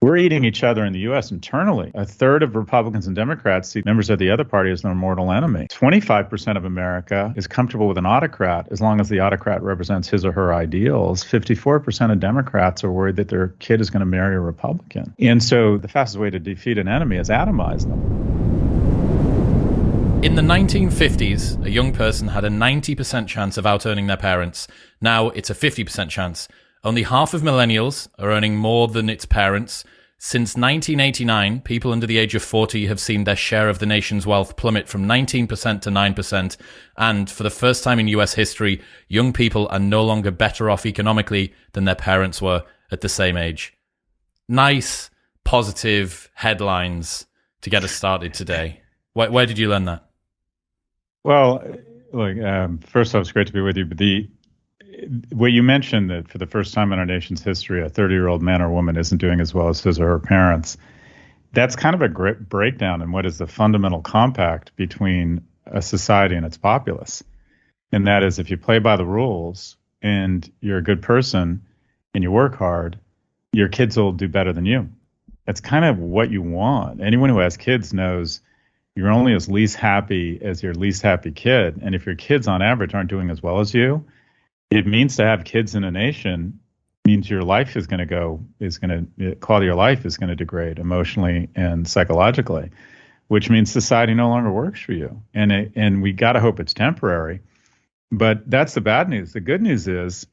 We're eating each other in the U.S. internally. A third of Republicans and Democrats see members of the other party as their mortal enemy. 25% of America is comfortable with an autocrat as long as the autocrat represents his or her ideals. 54% of Democrats are worried that their kid is going to marry a Republican. And so the fastest way to defeat an enemy is atomize them. In the 1950s, a young person had a 90% chance of out-earning their parents. Now it's a 50% chance. Only half of millennials are earning more than its parents. Since 1989, people under the age of 40 have seen their share of the nation's wealth plummet from 19% to 9%. And for the first time in US history, young people are no longer better off economically than their parents were at the same age. Nice, positive headlines to get us started today. Where did you learn that? Well, look, first off, it's great to be with you. But what you mentioned, that for the first time in our nation's history, a 30-year-old man or woman isn't doing as well as his or her parents, that's kind of a great breakdown in what is the fundamental compact between a society and its populace. And that is, if you play by the rules and you're a good person and you work hard, your kids will do better than you. That's kind of what you want. Anyone who has kids knows you're only as least happy as your least happy kid. And if your kids on average aren't doing as well as you, it means to have kids in a nation means your life is going to quality of your life is going to degrade emotionally and psychologically, which means society no longer works for you. And we got to hope it's temporary. But that's the bad news. The good news is,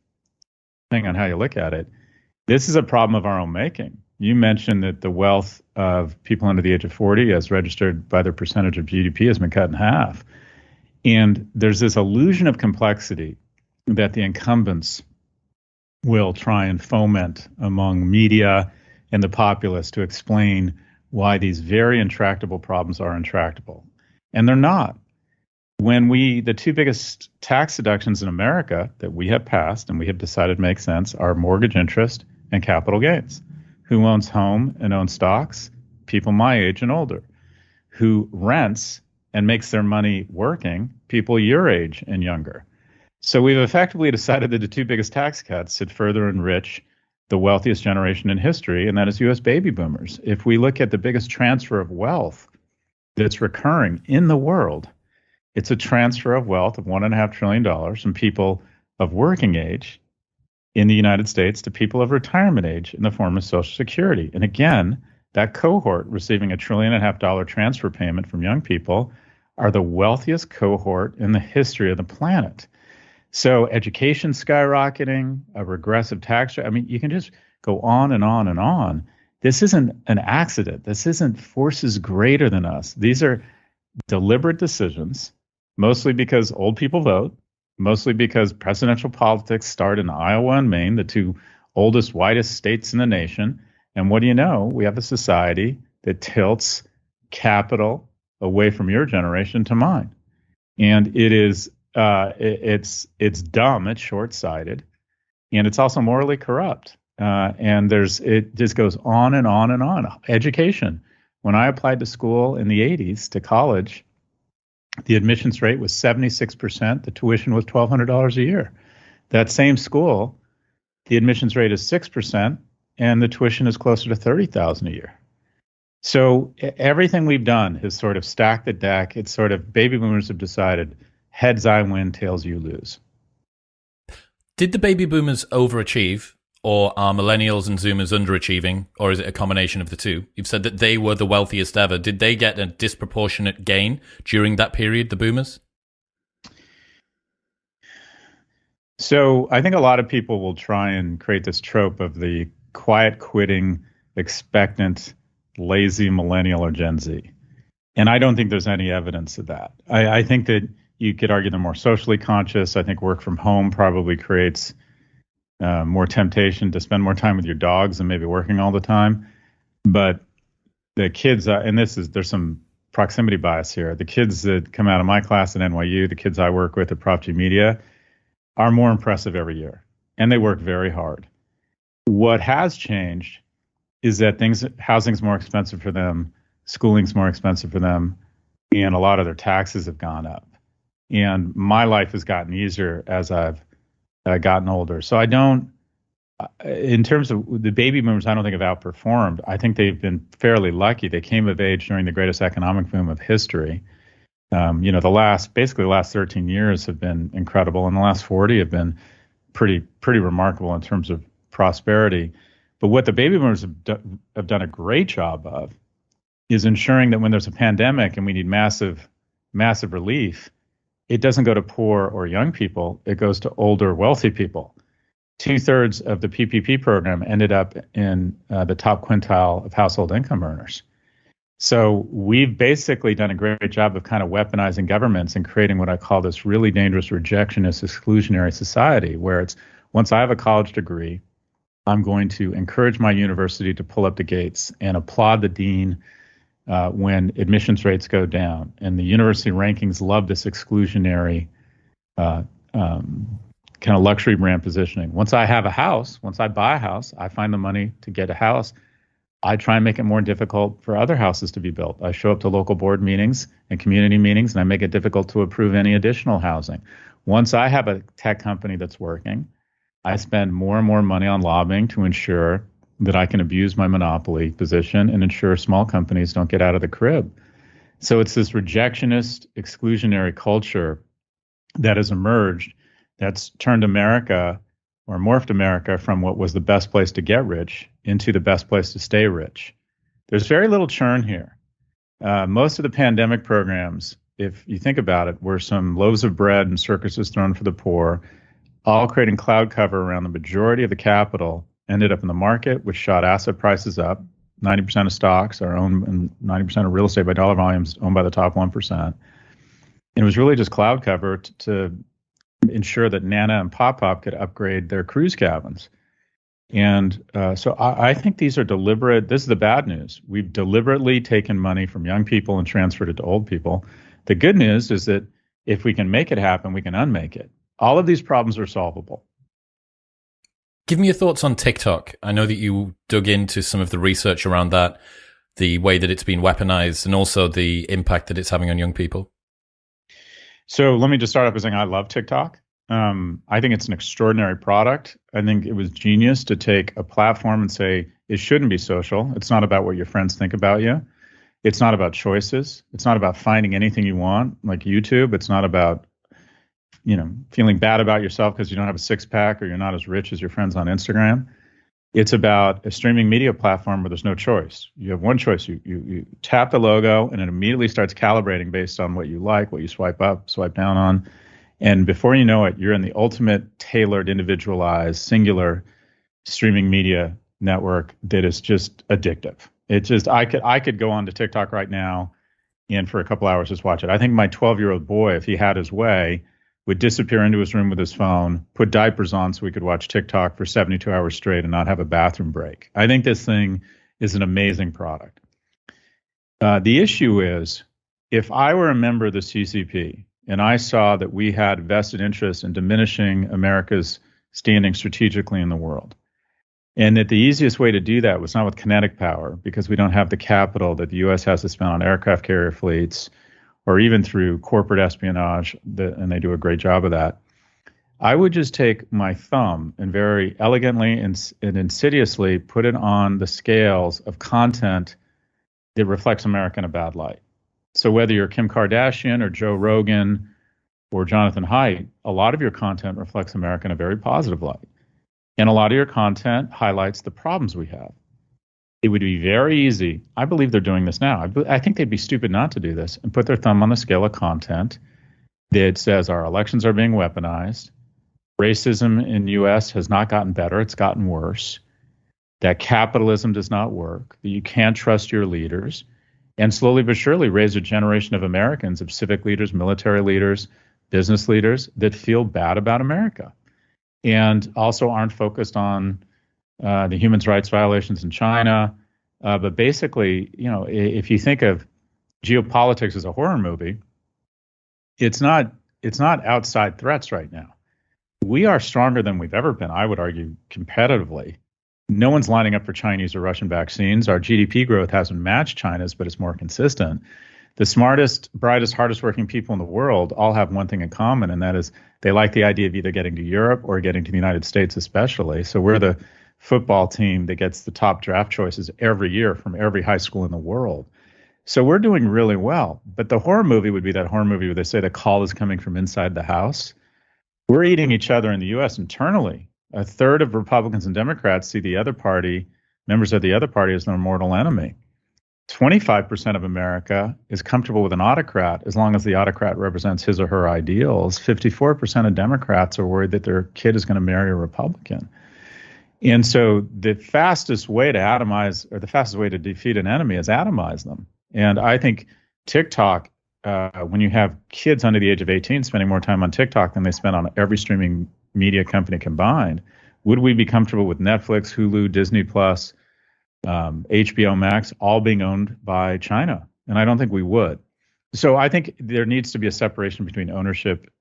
depending on how you look at it, this is a problem of our own making. You mentioned that the wealth of people under the age of 40, as registered by their percentage of GDP, has been cut in half. And there's this illusion of complexity that the incumbents will try and foment among media and the populace to explain why these very intractable problems are intractable. And they're not. The two biggest tax deductions in America that we have passed and we have decided make sense are mortgage interest and capital gains. Who owns home and owns stocks? People my age and older. Who rents and makes their money working? People your age and younger. So we've effectively decided that the two biggest tax cuts should further enrich the wealthiest generation in history, and that is U.S. baby boomers. If we look at the biggest transfer of wealth that's recurring in the world, it's a transfer of wealth of $1.5 trillion from people of working age in the United States to people of retirement age in the form of Social Security. And again, that cohort receiving $1.5 trillion transfer payment from young people are the wealthiest cohort in the history of the planet. So education skyrocketing, a regressive tax, you can just go on and on and on. This isn't an accident. This isn't forces greater than us. These are deliberate decisions, mostly because old people vote, mostly because presidential politics start in Iowa and Maine, the two oldest, whitest states in the nation. And what do you know? We have a society that tilts capital away from your generation to mine. And it is it's dumb, it's short-sighted, and it's also morally corrupt. It just goes on and on and on. Education. When I applied to school in the 80s, to college, the admissions rate was 76%. The tuition was $1,200 a year. That same school, the admissions rate is 6%, and the tuition is closer to $30,000 a year. So everything we've done has sort of stacked the deck. It's sort of baby boomers have decided, heads I win, tails you lose. Did the baby boomers overachieve, or are millennials and Zoomers underachieving, or is it a combination of the two? You've said that they were the wealthiest ever. Did they get a disproportionate gain during that period, the boomers? So I think a lot of people will try and create this trope of the quiet quitting, expectant, lazy millennial or Gen Z. And I don't think there's any evidence of that. I think that you could argue they're more socially conscious. I think work from home probably creates more temptation to spend more time with your dogs and maybe working all the time. But the kids, and there's some proximity bias here. The kids that come out of my class at NYU, the kids I work with at Prop G Media, are more impressive every year, and they work very hard. What has changed is that housing's more expensive for them, schooling's more expensive for them, and a lot of their taxes have gone up. And my life has gotten easier as I've gotten older. So in terms of the baby boomers, I don't think have outperformed. I think they've been fairly lucky. They came of age during the greatest economic boom of history. Basically the last 13 years have been incredible, and the last 40 have been pretty remarkable in terms of prosperity. But what the baby boomers have done a great job of is ensuring that when there's a pandemic and we need massive relief, it doesn't go to poor or young people. It goes to older, wealthy people. 2/3 of the PPP program ended up in the top quintile of household income earners. So we've basically done a great job of kind of weaponizing governments and creating what I call this really dangerous rejectionist exclusionary society, where it's once I have a college degree, I'm going to encourage my university to pull up the gates and applaud the dean when admissions rates go down. And the university rankings love this exclusionary kind of luxury brand positioning. Once I buy a house, I find the money to get a house. I try and make it more difficult for other houses to be built. I show up to local board meetings and community meetings, and I make it difficult to approve any additional housing. Once I have a tech company that's working, I spend more and more money on lobbying to ensure that I can abuse my monopoly position and ensure small companies don't get out of the crib. So it's this rejectionist, exclusionary culture that has emerged that's turned America or morphed America from what was the best place to get rich into the best place to stay rich. There's very little churn here. Most of the pandemic programs, if you think about it, were some loaves of bread and circuses thrown for the poor, all creating cloud cover around the majority of the capital, ended up in the market, which shot asset prices up. 90% of stocks are owned, and 90% of real estate by dollar volumes owned by the top 1%. And it was really just cloud cover to ensure that Nana and Pop could upgrade their cruise cabins. And so I think these are deliberate. This is the bad news. We've deliberately taken money from young people and transferred it to old people. The good news is that if we can make it happen, we can unmake it. All of these problems are solvable. Give me your thoughts on TikTok. I know that you dug into some of the research around that, the way that it's been weaponized, and also the impact that it's having on young people. So let me just start off by saying I love TikTok. I think it's an extraordinary product. I think it was genius to take a platform and say it shouldn't be social. It's not about what your friends think about you. It's not about choices. It's not about finding anything you want, like YouTube. It's not about, feeling bad about yourself because you don't have a six-pack or you're not as rich as your friends on Instagram. It's about a streaming media platform where there's no choice. You have one choice. You tap the logo and it immediately starts calibrating based on what you like, what you swipe up, swipe down on. And before you know it, you're in the ultimate tailored, individualized, singular streaming media network that is just addictive. It's just, I could go on to TikTok right now and for a couple hours just watch it. I think my 12-year-old boy, if he had his way, would disappear into his room with his phone, put diapers on so we could watch TikTok for 72 hours straight and not have a bathroom break. I think this thing is an amazing product. The issue is, if I were a member of the CCP and I saw that we had vested interest in diminishing America's standing strategically in the world, and that the easiest way to do that was not with kinetic power, because we don't have the capital that the U.S. has to spend on aircraft carrier fleets, or even through corporate espionage, and they do a great job of that, I would just take my thumb and very elegantly and insidiously put it on the scales of content that reflects America in a bad light. So whether you're Kim Kardashian or Joe Rogan or Jonathan Haidt, a lot of your content reflects America in a very positive light. And a lot of your content highlights the problems we have. It would be very easy. I believe they're doing this now. I think they'd be stupid not to do this and put their thumb on the scale of content that says our elections are being weaponized. Racism in the U.S. has not gotten better. It's gotten worse. That capitalism does not work. That you can't trust your leaders. And slowly but surely raise a generation of Americans, of civic leaders, military leaders, business leaders that feel bad about America and also aren't focused on the human rights violations in China. But basically, if you think of geopolitics as a horror movie, it's not outside threats right now. We are stronger than we've ever been, I would argue, competitively. No one's lining up for Chinese or Russian vaccines. Our GDP growth hasn't matched China's, but it's more consistent. The smartest, brightest, hardest working people in the world all have one thing in common, and that is they like the idea of either getting to Europe or getting to the United States, especially. So we're the football team that gets the top draft choices every year from every high school in the world. So we're doing really well. But the horror movie would be that horror movie where they say the call is coming from inside the house. We're eating each other in the U.S. internally. A third of Republicans and Democrats see the other party, members of the other party, as their mortal enemy. 25% of America is comfortable with an autocrat as long as the autocrat represents his or her ideals. 54% of Democrats are worried that their kid is going to marry a Republican. And so the fastest way to atomize, or the fastest way to defeat an enemy is atomize them. And I think TikTok, when you have kids under the age of 18 spending more time on TikTok than they spend on every streaming media company combined, would we be comfortable with Netflix, Hulu, Disney Plus, HBO Max, all being owned by China? And I don't think we would. So I think there needs to be a separation between ownership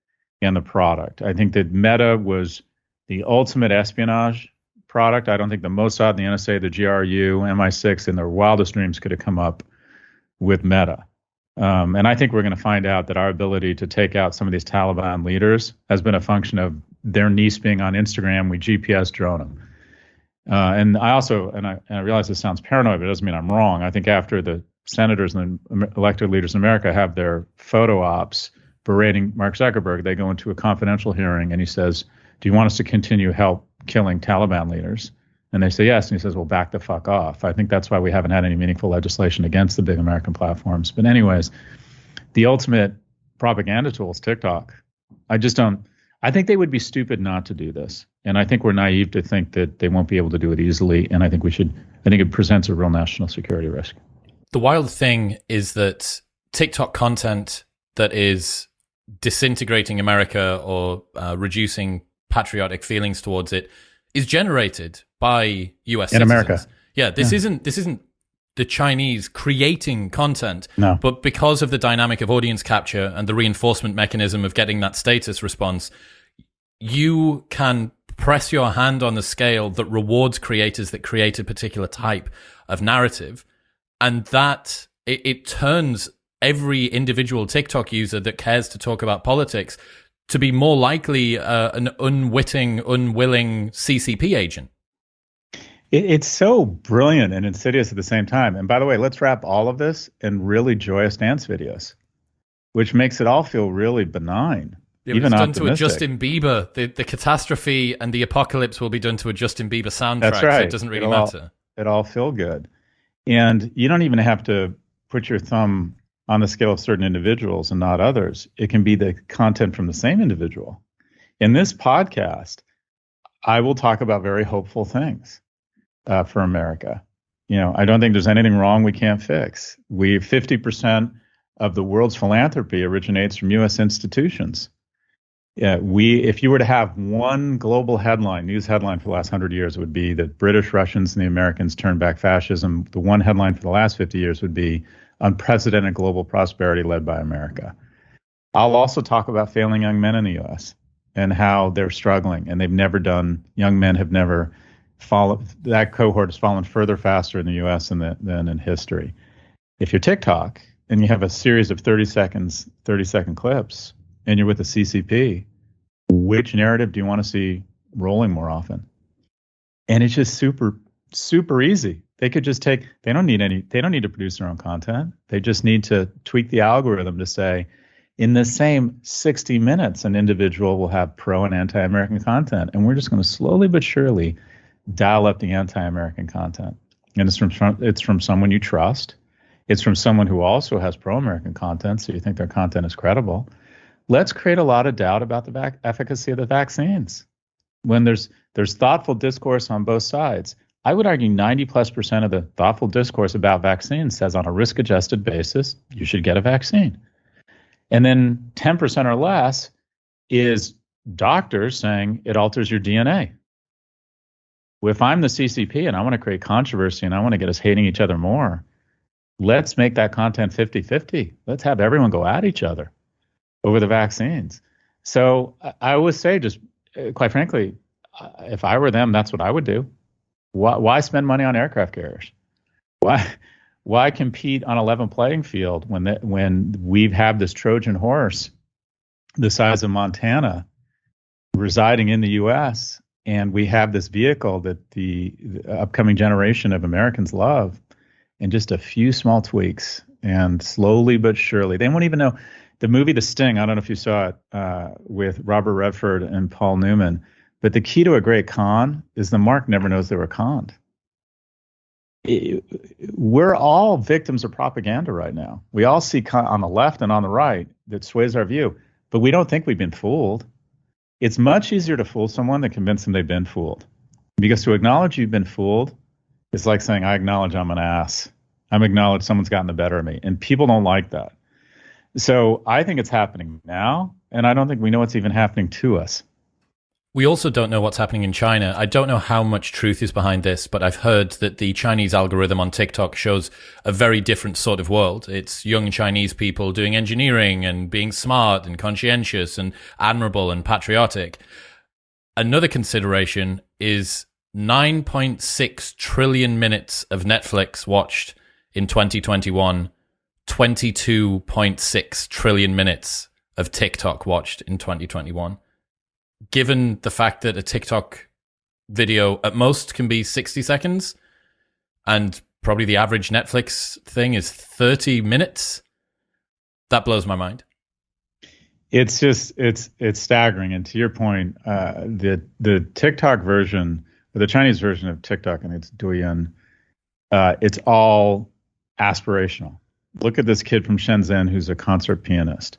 and the product. I think that Meta was the ultimate espionage product. I don't think the Mossad, the NSA, the GRU, MI6 in their wildest dreams could have come up with Meta. And I think we're going to find out that our ability to take out some of these Taliban leaders has been a function of their niece being on Instagram. We GPS drone them. And I also, and I realize this sounds paranoid, but it doesn't mean I'm wrong. I think after the senators and the elected leaders in America have their photo ops berating Mark Zuckerberg, they go into a confidential hearing and he says, do you want us to continue help killing Taliban leaders? And they say yes. And he says, well, back the fuck off. I think that's why we haven't had any meaningful legislation against the big American platforms. But anyways, the ultimate propaganda tool is TikTok. I think they would be stupid not to do this. And I think we're naive to think that they won't be able to do it easily. And I think it presents a real national security risk. The wild thing is that TikTok content that is disintegrating America or reducing patriotic feelings towards it is generated by US in citizens. America. Yeah, this isn't the Chinese creating content, no. But because of the dynamic of audience capture and the reinforcement mechanism of getting that status response, you can press your hand on the scale that rewards creators that create a particular type of narrative, and that it turns every individual TikTok user that cares to talk about politics to be more likely an unwitting, unwilling CCP agent. It's so brilliant and insidious at the same time. And by the way, let's wrap all of this in really joyous dance videos, which makes it all feel really benign. Yeah, even it's done optimistic. To a Justin Bieber. The catastrophe and the apocalypse will be done to a Justin Bieber soundtrack. That's right. So it doesn't really matter. It all feel good. And you don't even have to put your thumb on the scale of certain individuals and not others. It can be the content from the same individual. In this podcast, I will talk about very hopeful things for America. I don't think there's anything wrong we can't fix. 50% of the world's philanthropy originates from U.S. institutions. If you were to have one global news headline for the last 100 years, it would be that British, Russians, and the Americans turned back fascism. The one headline for the last 50 years would be unprecedented global prosperity led by America. I'll also talk about failing young men in the U.S. and how they're struggling, and young men have never fallen. That cohort has fallen further faster in the U.S. than in history. If you're TikTok and you have a series of 30-second clips, and you're with the CCP, which narrative do you want to see rolling more often? And it's just super, super easy. They could just they don't need to produce their own content. They just need to tweak the algorithm to say, in the same 60 minutes, an individual will have pro and anti-American content. And we're just going to slowly but surely dial up the anti-American content. And it's from someone you trust. It's from someone who also has pro-American content, so you think their content is credible. Let's create a lot of doubt about the efficacy of the vaccines. When there's thoughtful discourse on both sides, I would argue 90+% of the thoughtful discourse about vaccines says on a risk-adjusted basis, you should get a vaccine. And then 10% or less is doctors saying it alters your DNA. If I'm the CCP and I want to create controversy and I want to get us hating each other more, let's make that content 50-50. Let's have everyone go at each other over the vaccines. So I always say, just quite frankly, if I were them, that's what I would do. Why spend money on aircraft carriers? Why compete on a level playing field when we have this Trojan horse the size of Montana residing in the U.S., and we have this vehicle that the upcoming generation of Americans love, and just a few small tweaks, and slowly but surely, they won't even know. The movie The Sting, I don't know if you saw it, with Robert Redford and Paul Newman, but the key to a great con is the mark never knows they were conned. We're all victims of propaganda right now. We all see on the left and on the right that sways our view, but we don't think we've been fooled. It's much easier to fool someone than convince them they've been fooled. Because to acknowledge you've been fooled is like saying, I acknowledge I'm an ass. I'm acknowledge someone's gotten the better of me. And people don't like that. So I think it's happening now, and I don't think we know what's even happening to us. We also don't know what's happening in China. I don't know how much truth is behind this, but I've heard that the Chinese algorithm on TikTok shows a very different sort of world. It's young Chinese people doing engineering and being smart and conscientious and admirable and patriotic. Another consideration is 9.6 trillion minutes of Netflix watched in 2021, 22.6 trillion minutes of TikTok watched in 2021. Given the fact that a TikTok video at most can be 60 seconds and probably the average Netflix thing is 30 minutes, that blows my mind. It's just, it's staggering. And to your point, the TikTok version, or the Chinese version of TikTok, and it's Douyin, it's all aspirational. Look at this kid from Shenzhen who's a concert pianist.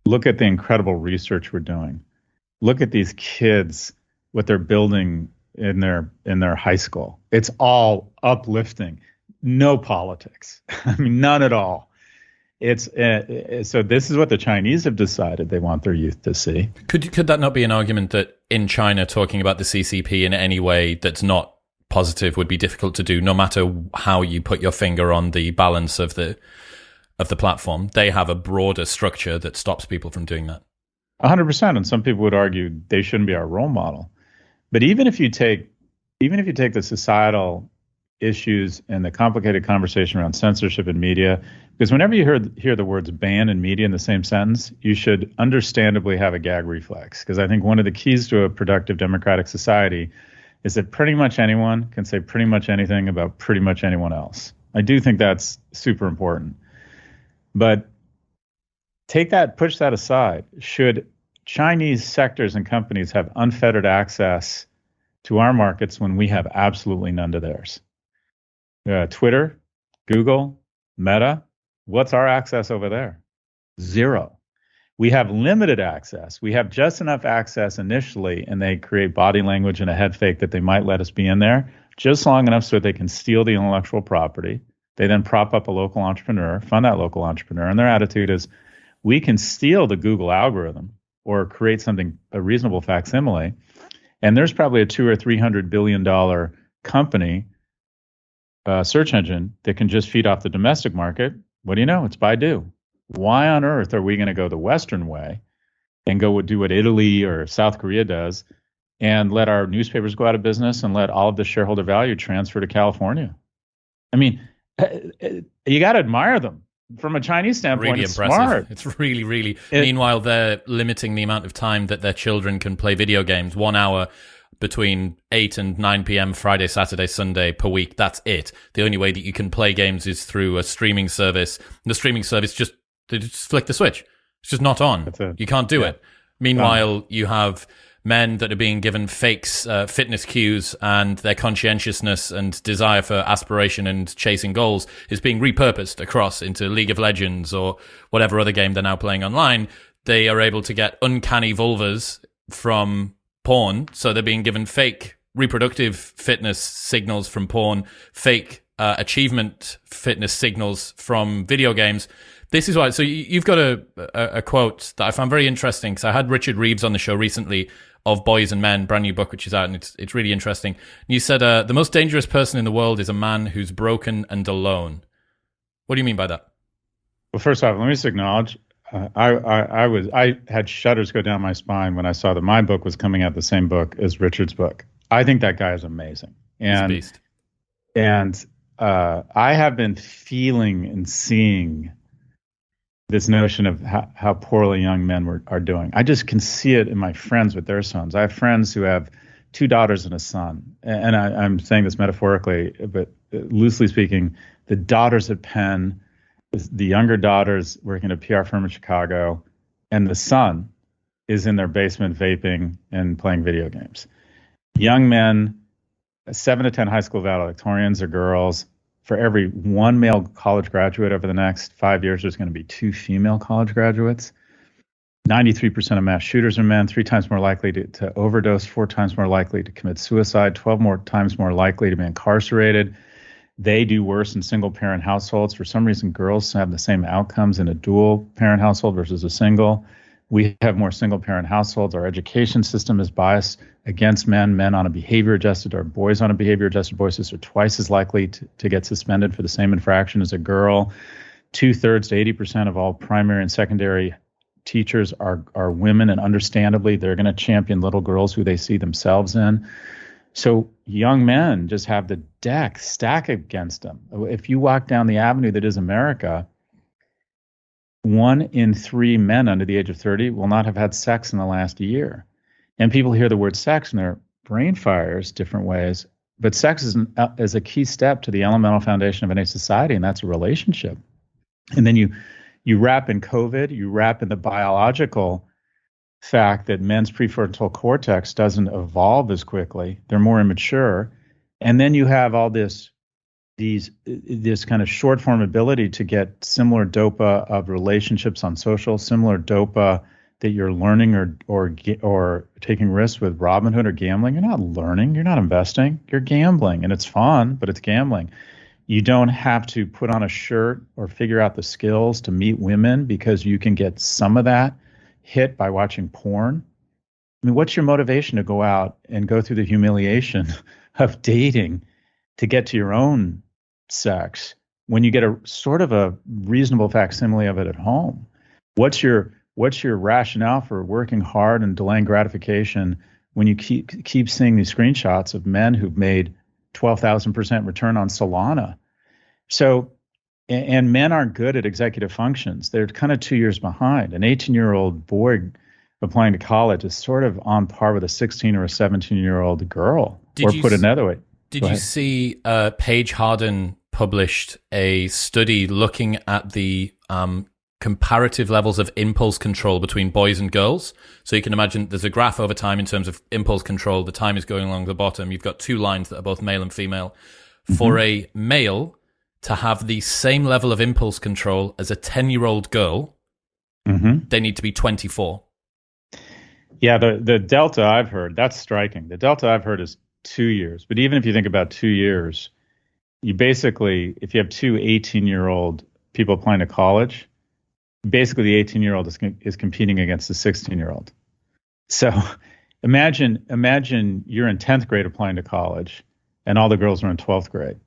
Look at the incredible research we're doing. Look at these kids, what they're building in their high school. It's all uplifting. No politics. I mean, none at all. It's so this is what the Chinese have decided they want their youth to see. Could that not be an argument that in China talking about the CCP in any way that's not positive would be difficult to do, no matter how you put your finger on the balance of the platform? They have a broader structure that stops people from doing that. 100%, and some people would argue they shouldn't be our role model. But even if you take the societal issues and the complicated conversation around censorship in media, because whenever you hear the words ban and media in the same sentence, you should understandably have a gag reflex. Because I think one of the keys to a productive democratic society is that pretty much anyone can say pretty much anything about pretty much anyone else. I do think that's super important. But push that aside. Should Chinese sectors and companies have unfettered access to our markets when we have absolutely none to theirs? Twitter, Google, Meta, what's our access over there? Zero. We have limited access. We have just enough access initially, and they create body language and a head fake that they might let us be in there just long enough so they can steal the intellectual property. They then prop up a local entrepreneur, fund that local entrepreneur, and their attitude is, we can steal the Google algorithm or create something, a reasonable facsimile, and there's probably a $200 or $300 billion company search engine that can just feed off the domestic market. What do you know? It's Baidu. Why on earth are we going to go the Western way and go do what Italy or South Korea does and let our newspapers go out of business and let all of the shareholder value transfer to California? I mean, you got to admire them. From a Chinese standpoint, really it's impressive. smart. It's really. Meanwhile, they're limiting the amount of time that their children can play video games. 1 hour between 8 and 9 p.m. Friday, Saturday, Sunday per week. That's it. The only way that you can play games is through a streaming service. And the streaming service they just flick the switch. It's just not on. You can't do it. Meanwhile, you have men that are being given fake fitness cues, and their conscientiousness and desire for aspiration and chasing goals is being repurposed across into League of Legends or whatever other game they're now playing online. They are able to get uncanny vulvas from porn, so they're being given fake reproductive fitness signals from porn, fake achievement fitness signals from video games. This is why. So you've got a quote that I found very interesting, because I had Richard Reeves on the show recently of Boys and Men, brand new book, which is out, and it's really interesting. And you said, the most dangerous person in the world is a man who's broken and alone. What do you mean by that? Well, first off, let me just acknowledge, I had shudders go down my spine when I saw that my book was coming out the same book as Richard's book. I think that guy is amazing. He's a beast. And I have been feeling and seeing this notion of how poorly young men are doing. I just can see it in my friends with their sons. I have friends who have two daughters and a son, and I'm saying this metaphorically, but loosely speaking, the daughters at Penn, the younger daughters working at a PR firm in Chicago, and the son is in their basement vaping and playing video games. Young men, 7 to 10 high school valedictorians are girls. For every one male college graduate over the next 5 years, there's going to be 2 female college graduates. 93% of mass shooters are men, 3 times more likely to overdose, 4 times more likely to commit suicide, 12 more times more likely to be incarcerated. They do worse in single-parent households. For some reason, girls have the same outcomes in a dual-parent household versus a single. We have more single-parent households. Our education system is biased against men on a behavior-adjusted or boys on a behavior-adjusted basis are twice as likely to get suspended for the same infraction as a girl. 2/3 to 80% of all primary and secondary teachers are women, and understandably, they're going to champion little girls who they see themselves in. So young men just have the deck stacked against them. If you walk down the avenue that is America, 1 in 3 men under the age of 30 will not have had sex in the last year. And people hear the word sex and their brain fires different ways. But sex is a key step to the elemental foundation of any society, and that's a relationship. And then you wrap in COVID, you wrap in the biological fact that men's prefrontal cortex doesn't evolve as quickly. They're more immature. And then you have all this kind of short form ability to get similar dopa of relationships on social, similar dopa that you're learning or taking risks with Robinhood or gambling. You're not learning, you're not investing, you're gambling, and it's fun, but it's gambling. You don't have to put on a shirt or figure out the skills to meet women because you can get some of that hit by watching porn. I mean, what's your motivation to go out and go through the humiliation of dating to get to your own sex when you get a sort of a reasonable facsimile of it at home? What's your rationale for working hard and delaying gratification when you keep seeing these screenshots of men who've made 12,000% return on Solana? So, and men aren't good at executive functions. They're kind of 2 years behind. An 18-year-old boy applying to college is sort of on par with a 16 or a 17-year-old girl. Put another way. Did you see Paige Harden published a study looking at the comparative levels of impulse control between boys and girls? So you can imagine there's a graph over time in terms of impulse control. The time is going along the bottom. You've got 2 lines that are both male and female. For a male to have the same level of impulse control as a 10-year-old girl, they need to be 24. Yeah, the delta I've heard, that's striking. The delta I've heard is 2 years. But even if you think about 2 years, you basically, if you have 2 18-year-old people applying to college, basically the 18-year-old is competing against the 16-year-old. So imagine you're in 10th grade applying to college and all the girls are in 12th grade.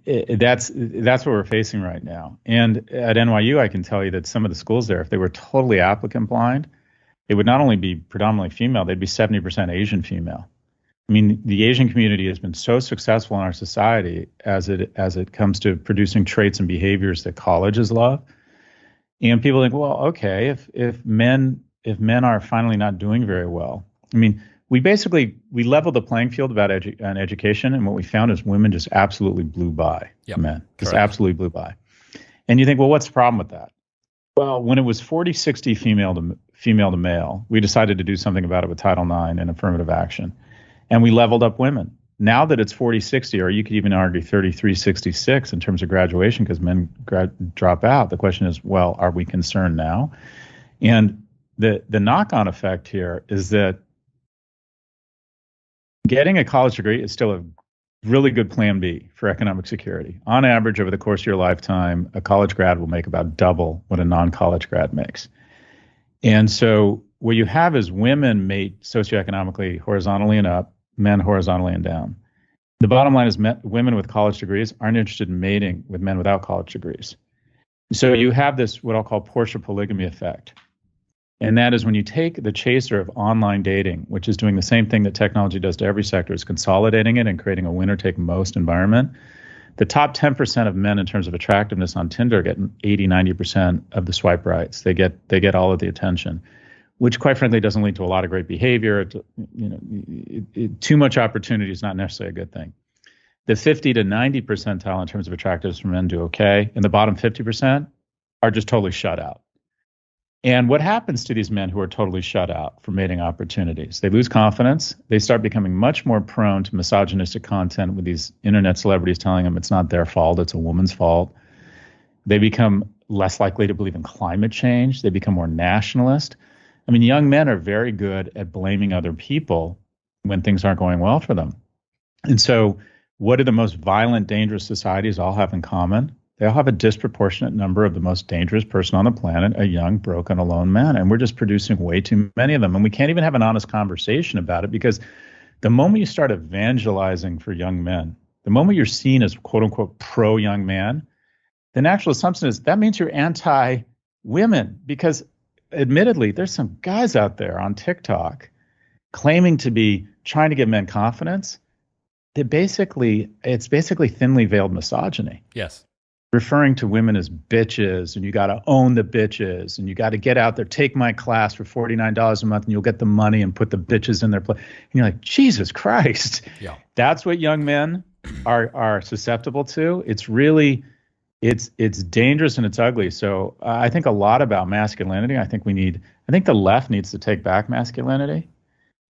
That's what we're facing right now. And at NYU, I can tell you that some of the schools there, if they were totally applicant blind, it would not only be predominantly female, they'd be 70% Asian female. I mean, the Asian community has been so successful in our society as it comes to producing traits and behaviors that colleges love. And people think, well, okay, if men are finally not doing very well, I mean, we leveled the playing field about education, and what we found is women just absolutely blew by men. Just absolutely blew by. And you think, well, what's the problem with that? Well, when it was 40-60 female to male, we decided to do something about it with Title IX and affirmative action, and we leveled up women. Now that it's 40-60, or you could even argue 33-66 in terms of graduation because men drop out, the question is, well, are we concerned now? And the knock-on effect here is that getting a college degree is still a really good plan B for economic security. On average, over the course of your lifetime, a college grad will make about double what a non-college grad makes. And so what you have is women mate socioeconomically horizontally and up, men horizontally and down. The bottom line is women with college degrees aren't interested in mating with men without college degrees. So you have this, what I'll call Portia polygamy effect. And that is when you take the chaser of online dating, which is doing the same thing that technology does to every sector, is consolidating it and creating a winner-take-most environment. The top 10% of men in terms of attractiveness on Tinder get 80, 90% of the swipe rights. They get all of the attention, which quite frankly doesn't lead to a lot of great behavior. Too much opportunity is not necessarily a good thing. The 50 to 90 percentile in terms of attractiveness for men do okay, and the bottom 50% are just totally shut out. And what happens to these men who are totally shut out from mating opportunities? They lose confidence. They start becoming much more prone to misogynistic content with these internet celebrities telling them it's not their fault, it's a woman's fault. They become less likely to believe in climate change. They become more nationalist. I mean, young men are very good at blaming other people when things aren't going well for them. And so what do the most violent, dangerous societies all have in common? They all have a disproportionate number of the most dangerous person on the planet, a young, broken, alone man. And we're just producing way too many of them. And we can't even have an honest conversation about it, because the moment you start evangelizing for young men, the moment you're seen as quote unquote pro young man, the natural assumption is that means you're anti-women, because admittedly, there's some guys out there on TikTok claiming to be trying to give men confidence. It's basically thinly veiled misogyny. Yes. Referring to women as bitches, and you got to own the bitches, and you got to get out there, take my class for $49 a month, and you'll get the money and put the bitches in their place. And you're like, Jesus Christ. Yeah. That's what young men are susceptible to. It's really, it's dangerous and it's ugly. So I think a lot about masculinity. I think the left needs to take back masculinity.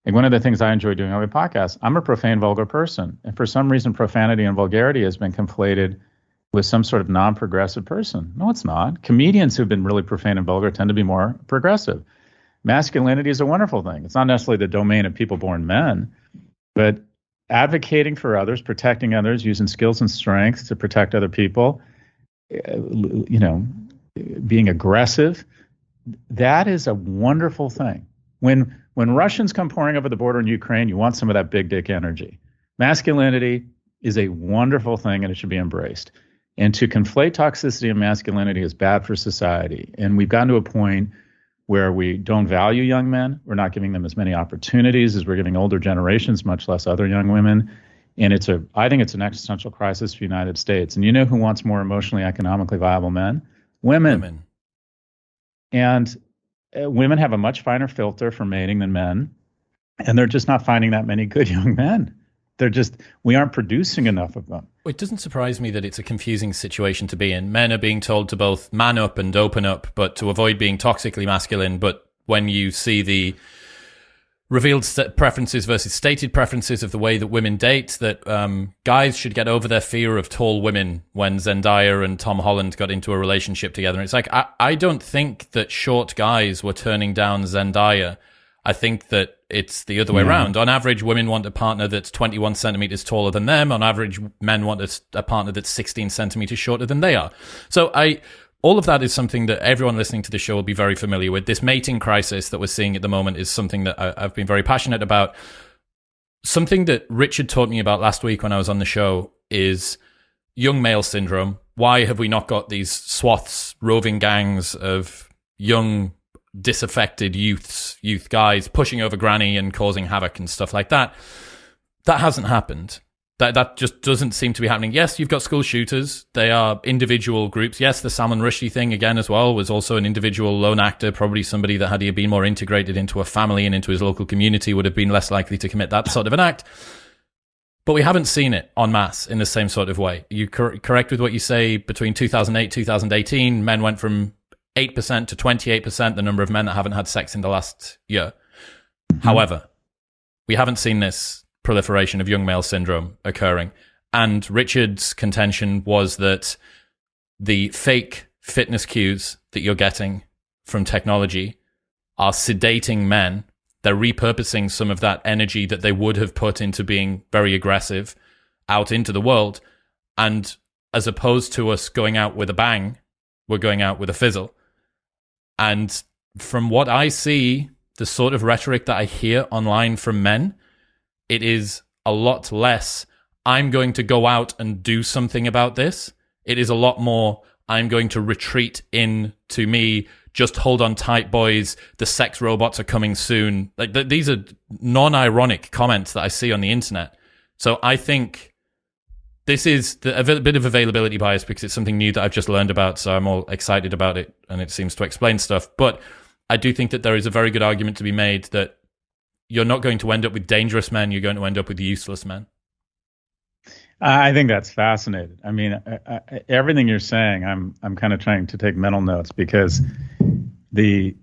Like, one of the things I enjoy doing on my podcast, I'm a profane, vulgar person. And for some reason, profanity and vulgarity has been conflated with some sort of non-progressive person. No, it's not. Comedians who've been really profane and vulgar tend to be more progressive. Masculinity is a wonderful thing. It's not necessarily the domain of people born men, but advocating for others, protecting others, using skills and strengths to protect other people, being aggressive, that is a wonderful thing. When Russians come pouring over the border in Ukraine, you want some of that big dick energy. Masculinity is a wonderful thing, and it should be embraced. And to conflate toxicity and masculinity is bad for society. And we've gotten to a point where we don't value young men. We're not giving them as many opportunities as we're giving older generations, much less other young women. And I think it's an existential crisis for the United States. And you know who wants more emotionally, economically viable men? Women. And women have a much finer filter for mating than men, and they're just not finding that many good young men. We aren't producing enough of them. It doesn't surprise me that it's a confusing situation to be in. Men are being told to both man up and open up, but to avoid being toxically masculine. But when you see the revealed preferences versus stated preferences of the way that women date, that guys should get over their fear of tall women when Zendaya and Tom Holland got into a relationship together. And it's like, I don't think that short guys were turning down Zendaya. I think that it's the other way around. On average, women want a partner that's 21 centimeters taller than them. On average, men want a partner that's 16 centimeters shorter than they are. So all of that is something that everyone listening to the show will be very familiar with. This mating crisis that we're seeing at the moment is something that I've been very passionate about. Something that Richard taught me about last week when I was on the show is young male syndrome. Why have we not got these swaths, roving gangs of young, disaffected youth guys pushing over granny and causing havoc and stuff like that? That hasn't happened. That just doesn't seem to be happening. Yes, you've got school shooters. They are individual groups. Yes, the Salman Rushdie thing, again, as well, was also an individual lone actor, probably somebody that had he been more integrated into a family and into his local community would have been less likely to commit that sort of an act. But we haven't seen it en masse in the same sort of way. You correct with what you say. Between 2008, 2018, men went from 8% to 28%, the number of men that haven't had sex in the last year. However, we haven't seen this proliferation of young male syndrome occurring. And Richard's contention was that the fake fitness cues that you're getting from technology are sedating men. They're repurposing some of that energy that they would have put into being very aggressive out into the world. And as opposed to us going out with a bang, we're going out with a fizzle. And from what I see, the sort of rhetoric that I hear online from men, it is a lot less, I'm going to go out and do something about this. It is a lot more, I'm going to retreat into me, just hold on tight, boys, the sex robots are coming soon. Like these are non-ironic comments that I see on the internet. So I think This is a bit of availability bias because it's something new that I've just learned about, so I'm all excited about it, and it seems to explain stuff. But I do think that there is a very good argument to be made that you're not going to end up with dangerous men, you're going to end up with useless men. I think that's fascinating. I mean, everything you're saying, I'm kind of trying to take mental notes because we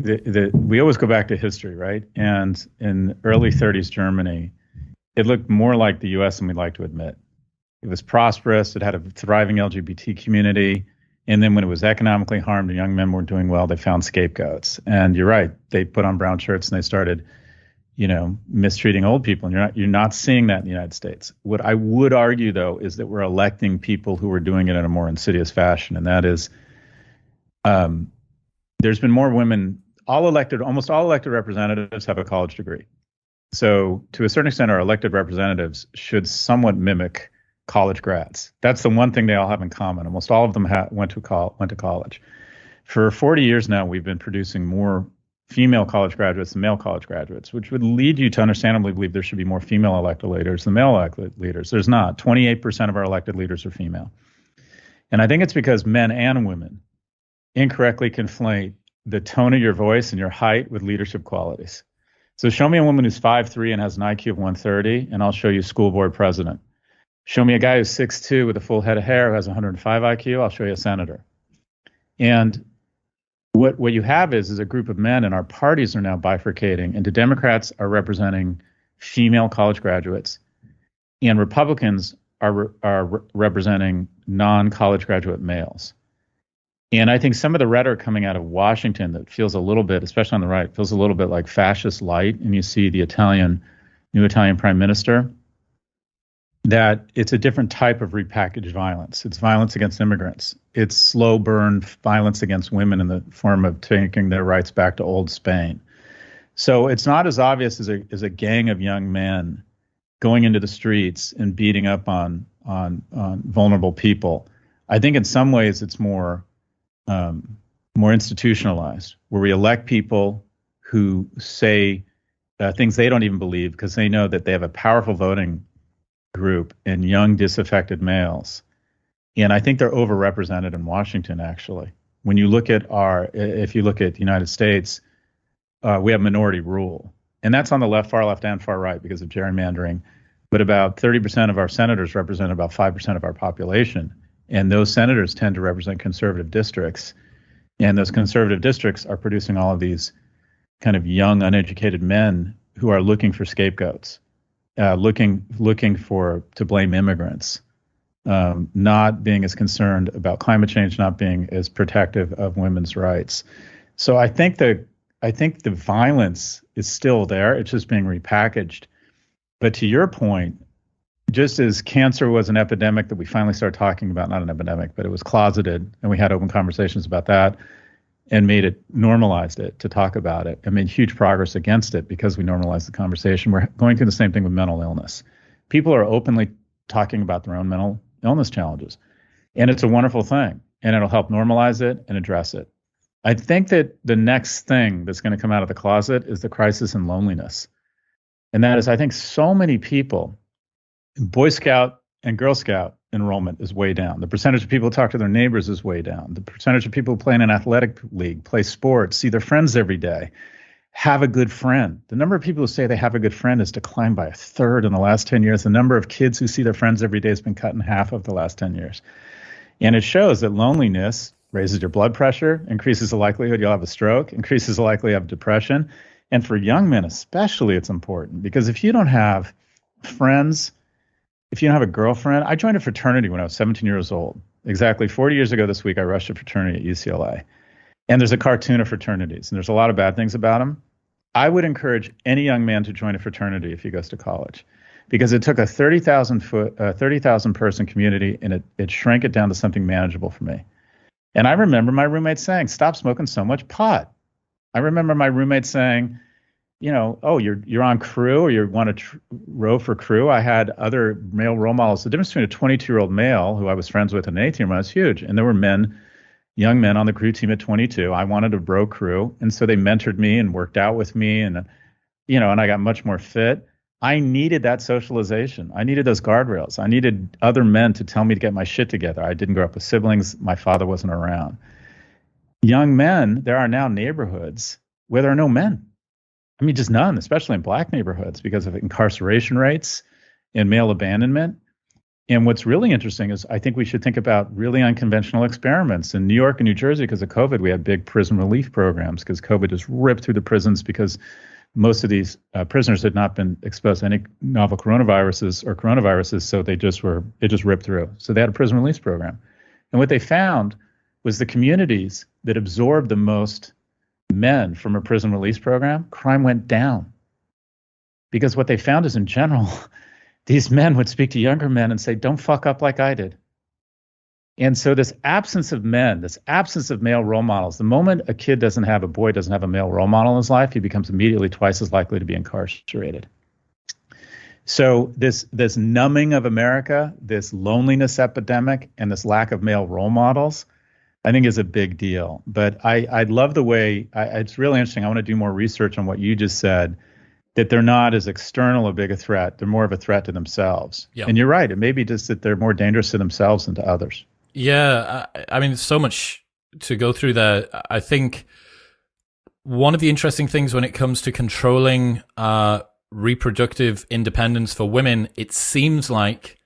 always go back to history, right? And in early 30s Germany, it looked more like the U.S. than we'd like to admit. It was prosperous. It had a thriving LGBT community. And then when it was economically harmed and young men weren't doing well, they found scapegoats. And you're right. They put on brown shirts and they started, mistreating old people. And you're not seeing that in the United States. What I would argue, though, is that we're electing people who are doing it in a more insidious fashion. And that is, there's been more women, almost all elected representatives have a college degree. So to a certain extent, our elected representatives should somewhat mimic college grads. That's the one thing they all have in common. Almost all of them went to college. For 40 years now, we've been producing more female college graduates than male college graduates, which would lead you to understandably believe there should be more female elected leaders than male elected leaders. There's not. 28% of our elected leaders are female. And I think it's because men and women incorrectly conflate the tone of your voice and your height with leadership qualities. So show me a woman who's 5'3" and has an IQ of 130, and I'll show you school board president. Show me a guy who's 6'2" with a full head of hair who has 105 IQ, I'll show you a senator. And what you have is a group of men, and our parties are now bifurcating, and the Democrats are representing female college graduates, and Republicans are representing non-college graduate males. And I think some of the rhetoric coming out of Washington that feels a little bit, especially on the right, feels a little bit like fascist light. And you see the new Italian prime minister, that it's a different type of repackaged violence. It's violence against immigrants. It's slow burn violence against women in the form of taking their rights back to old Spain. So it's not as obvious as a gang of young men going into the streets and beating up on vulnerable people. I think in some ways it's more institutionalized, where we elect people who say things they don't even believe because they know that they have a powerful voting group in young disaffected males. And I think they're overrepresented in Washington, actually. When you look at if you look at the United States, we have minority rule. And that's on the left, far left, and far right because of gerrymandering. But about 30% of our senators represent about 5% of our population. And those senators tend to represent conservative districts. And those conservative districts are producing all of these kind of young, uneducated men who are looking for scapegoats, looking to blame immigrants, not being as concerned about climate change, not being as protective of women's rights. So I think the violence is still there. It's just being repackaged. But to your point, just as cancer was an epidemic that we finally started talking about, not an epidemic, but it was closeted, and we had open conversations about that and normalized it to talk about it and made huge progress against it because we normalized the conversation. We're going through the same thing with mental illness. People are openly talking about their own mental illness challenges, and it's a wonderful thing, and it'll help normalize it and address it. I think that the next thing that's going to come out of the closet is the crisis in loneliness. And that is, I think so many people, Boy Scout and Girl Scout enrollment is way down. The percentage of people who talk to their neighbors is way down. The percentage of people who play in an athletic league, play sports, see their friends every day, have a good friend. The number of people who say they have a good friend has declined by a third in the last 10 years. The number of kids who see their friends every day has been cut in half over the last 10 years. And it shows that loneliness raises your blood pressure, increases the likelihood you'll have a stroke, increases the likelihood of depression. And for young men especially, it's important because if you don't have friends, if you don't have a girlfriend, I joined a fraternity when I was 17 years old. Exactly 40 years ago this week, I rushed a fraternity at UCLA. And there's a cartoon of fraternities, and there's a lot of bad things about them. I would encourage any young man to join a fraternity if he goes to college, because it took a 30,000 person community, and it shrank it down to something manageable for me. And I remember my roommate saying, "Stop smoking so much pot." I remember my roommate saying, "Oh, you're on crew, or you want to row for crew." I had other male role models. The difference between a 22-year-old male who I was friends with and an 18-year-old was huge. And there were young men on the crew team at 22. I wanted to row crew, and so they mentored me and worked out with me, and I got much more fit. I needed that socialization. I needed those guardrails. I needed other men to tell me to get my shit together. I didn't grow up with siblings. My father wasn't around. Young men, there are now neighborhoods where there are no men. I mean, just none, especially in black neighborhoods because of incarceration rates and male abandonment. And what's really interesting is I think we should think about really unconventional experiments. In New York and New Jersey, because of COVID, we had big prison relief programs because COVID just ripped through the prisons because most of these prisoners had not been exposed to any novel coronaviruses, so it just ripped through. So they had a prison release program. And what they found was the communities that absorbed the most men from a prison release program, crime went down. Because what they found is, in general, these men would speak to younger men and say, don't fuck up like I did. And so this absence of men, this absence of male role models, the moment a boy doesn't have a male role model in his life, he becomes immediately twice as likely to be incarcerated. So this numbing of America, this loneliness epidemic, and this lack of male role models, I think is a big deal. But I love the way, it's really interesting. I want to do more research on what you just said, that they're not as external a big a threat. They're more of a threat to themselves. Yep. And you're right. It may be just that they're more dangerous to themselves than to others. Yeah. I mean, there's so much to go through there. I think one of the interesting things when it comes to controlling reproductive independence for women, it seems like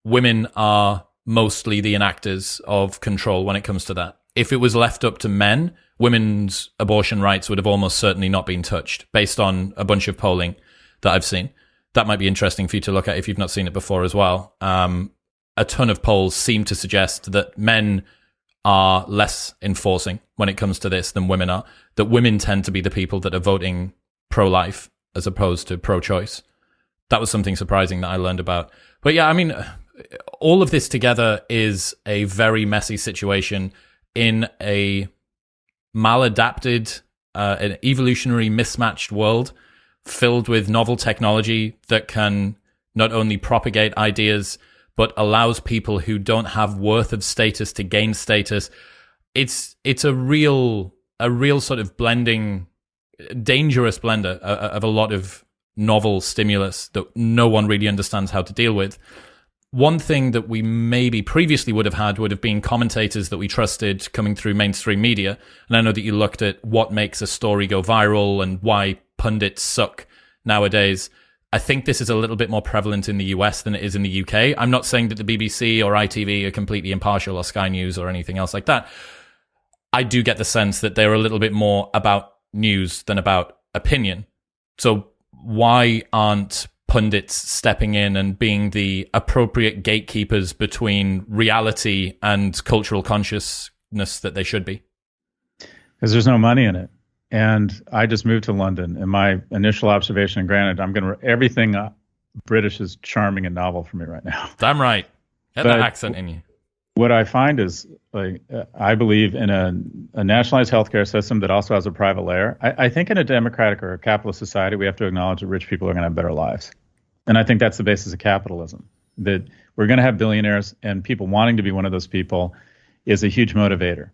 women are mostly the enactors of control when it comes to that. If it was left up to men, women's abortion rights would have almost certainly not been touched, based on a bunch of polling that I've seen. That might be interesting for you to look at if you've not seen it before as well. A ton of polls seem to suggest that men are less enforcing when it comes to this than women are, that women tend to be the people that are voting pro-life as opposed to pro-choice. That was something surprising that I learned about. But yeah, I mean, all of this together is a very messy situation in a maladapted, an evolutionary mismatched world filled with novel technology that can not only propagate ideas, but allows people who don't have worth of status to gain status. It's a real sort of blending, dangerous blender of a lot of novel stimulus that no one really understands how to deal with. One thing that we maybe previously would have been commentators that we trusted coming through mainstream media. And I know that you looked at what makes a story go viral and why pundits suck nowadays. I think this is a little bit more prevalent in the US than it is in the UK. I'm not saying that the BBC or ITV are completely impartial, or Sky News or anything else like that. I do get the sense that they're a little bit more about news than about opinion. So why aren't pundits stepping in and being the appropriate gatekeepers between reality and cultural consciousness that they should be? Because there's no money in it. And I just moved to London, and my initial observation, and granted, everything British is charming and novel for me right now. Damn right. Get that accent in you. What I find is, I believe in a nationalized healthcare system that also has a private layer. I think in a democratic or a capitalist society, we have to acknowledge that rich people are going to have better lives. And I think that's the basis of capitalism, that we're going to have billionaires, and people wanting to be one of those people is a huge motivator.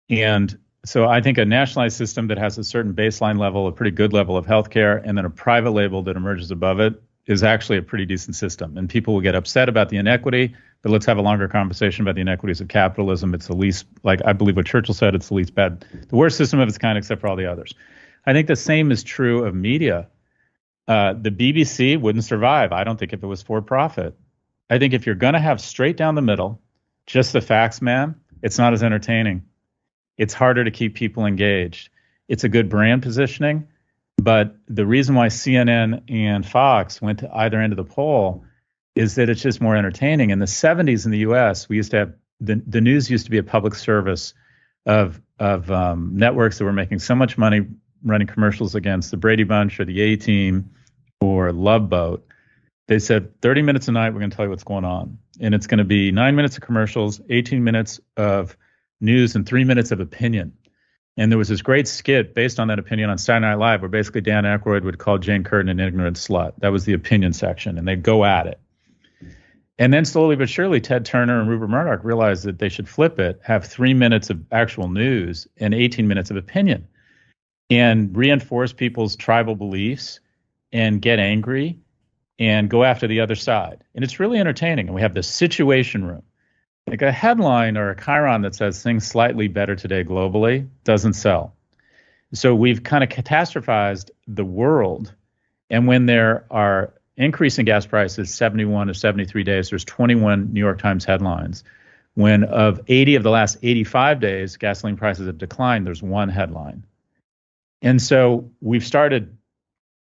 And so I think a nationalized system that has a certain baseline level, a pretty good level of healthcare, and then a private label that emerges above it is actually a pretty decent system. And people will get upset about the inequity, but let's have a longer conversation about the inequities of capitalism. It's the least, I believe what Churchill said, it's the least bad, the worst system of its kind except for all the others. I think the same is true of media. The BBC wouldn't survive, I don't think, if it was for profit. I think if you're going to have straight down the middle, just the facts, man, it's not as entertaining. It's harder to keep people engaged. It's a good brand positioning, but the reason why CNN and Fox went to either end of the poll is that it's just more entertaining. In the 70s in the U.S., we used to have the news used to be a public service of networks that were making so much money running commercials against the Brady Bunch or the A-Team or Love Boat. They said 30 minutes a night, we're going to tell you what's going on. And it's going to be 9 minutes of commercials, 18 minutes of news, and 3 minutes of opinion. And there was this great skit based on that opinion on Saturday Night Live where basically Dan Aykroyd would call Jane Curtin an ignorant slut. That was the opinion section, and they'd go at it. And then slowly but surely, Ted Turner and Rupert Murdoch realized that they should flip it, have 3 minutes of actual news and 18 minutes of opinion, and reinforce people's tribal beliefs and get angry and go after the other side. And it's really entertaining. And we have the Situation Room. Like a headline or a chyron that says things slightly better today globally doesn't sell. So we've kind of catastrophized the world. And when there are increasing gas prices 71 or 73 days, there's 21 New York Times headlines. When of 80 of the last 85 days, gasoline prices have declined, there's one headline. And so we've started,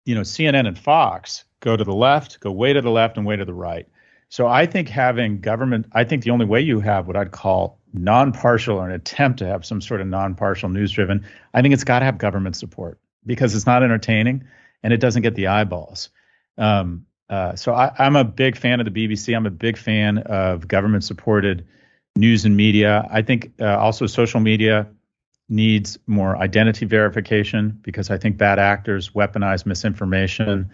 CNN and Fox go to the left, go way to the left and way to the right. So I think having government, I think the only way you have what I'd call non-partial or an attempt to have some sort of non-partial news-driven, I think it's got to have government support because it's not entertaining and it doesn't get the eyeballs. So I'm a big fan of the BBC. I'm a big fan of government-supported news and media. I think also social media needs more identity verification because I think bad actors weaponize misinformation.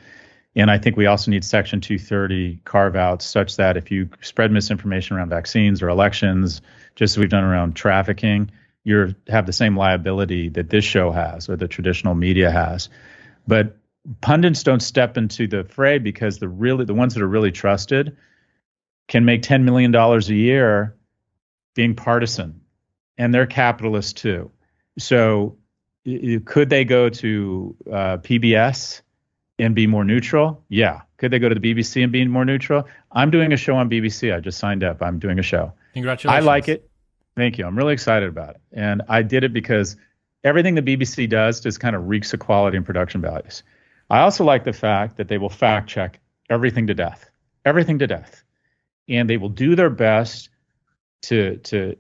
And I think we also need Section 230 carve-outs such that if you spread misinformation around vaccines or elections, just as we've done around trafficking, you have the same liability that this show has or the traditional media has. But pundits don't step into the fray because the ones that are really trusted can make $10 million a year being partisan, and they're capitalists too. So could they go to PBS and be more neutral? Yeah. Could they go to the BBC and be more neutral? I'm doing a show on BBC. I just signed up. I'm doing a show. Congratulations. I like it. Thank you. I'm really excited about it. And I did it because everything the BBC does just kind of reeks of quality and production values. I also like the fact that they will fact check everything to death. And they will do their best to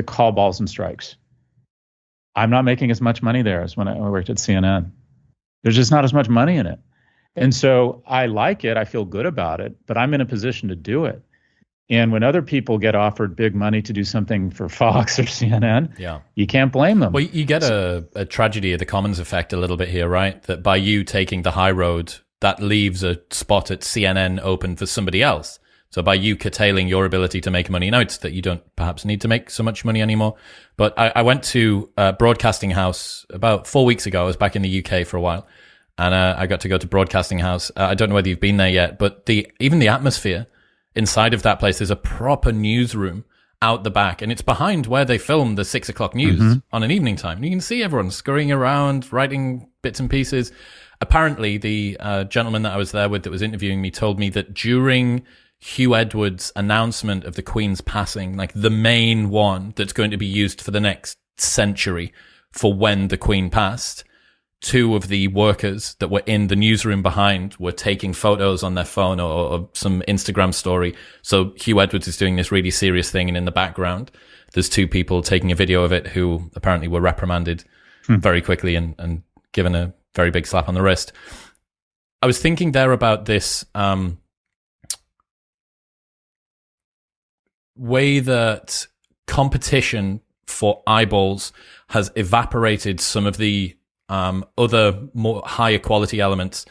call balls and strikes. I'm not making as much money there as when I worked at CNN. There's just not as much money in it. And so I like it. I feel good about it, but I'm in a position to do it. And when other people get offered big money to do something for Fox or CNN, you can't blame them. Well, you get a tragedy of the commons effect a little bit here, right? That by you taking the high road, that leaves a spot at CNN open for somebody else. So by you curtailing your ability to make money, now it's that you don't perhaps need to make so much money anymore. But I went to Broadcasting House about 4 weeks ago. I was back in the UK for a while, and I got to go to Broadcasting House. I don't know whether you've been there yet, but even the atmosphere inside of that place is a proper newsroom out the back, and it's behind where they film the 6 o'clock news on an evening time. And you can see everyone scurrying around, writing bits and pieces. Apparently, the gentleman that I was there with that was interviewing me told me that during Hugh Edwards' announcement of the Queen's passing, like the main one that's going to be used for the next century for when the Queen passed, two of the workers that were in the newsroom behind were taking photos on their phone or some Instagram story. So Hugh Edwards is doing this really serious thing, and in the background, there's two people taking a video of it who apparently were reprimanded very quickly and given a very big slap on the wrist. I was thinking there about this way that competition for eyeballs has evaporated some of the other more higher quality elements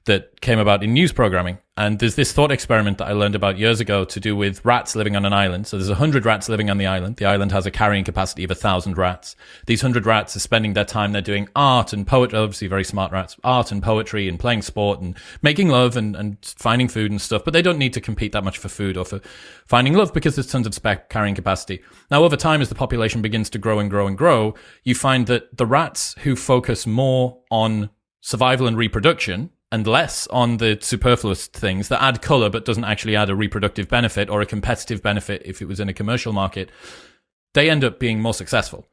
that came about in news programming. And there's this thought experiment that I learned about years ago to do with rats living on an island. So there's 100 rats living on the island. The island has a carrying capacity of 1,000 rats. These 100 rats are spending their time, they're doing art and poetry, obviously very smart rats, art and poetry and playing sport and making love and finding food and stuff. But they don't need to compete that much for food or for finding love because there's tons of spare carrying capacity. Now, over time, as the population begins to grow and grow and grow, you find that the rats who focus more on survival and reproduction and less on the superfluous things that add color but doesn't actually add a reproductive benefit or a competitive benefit if it was in a commercial market, they end up being more successful.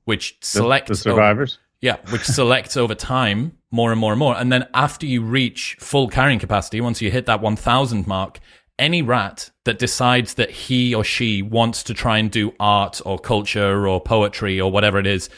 Which selects the survivors. Which selects over time more and more and more. And then after you reach full carrying capacity, once you hit that 1,000 mark, any rat that decides that he or she wants to try and do art or culture or poetry or whatever it is,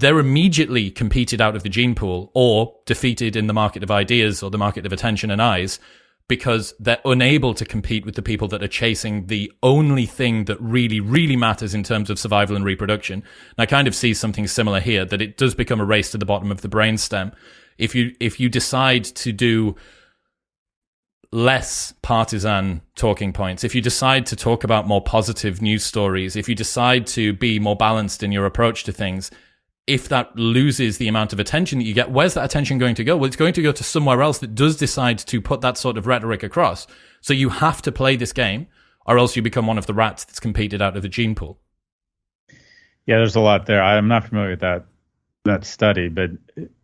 they're immediately competed out of the gene pool or defeated in the market of ideas or the market of attention and eyes because they're unable to compete with the people that are chasing the only thing that really, really matters in terms of survival and reproduction. And I kind of see something similar here, that it does become a race to the bottom of the brainstem. If you decide to do less partisan talking points, if you decide to talk about more positive news stories, if you decide to be more balanced in your approach to things, if that loses the amount of attention that you get, where's that attention going to go? Well, it's going to go to somewhere else that does decide to put that sort of rhetoric across. So you have to play this game, or else you become one of the rats that's competed out of the gene pool. Yeah, there's a lot there. I'm not familiar with that study, but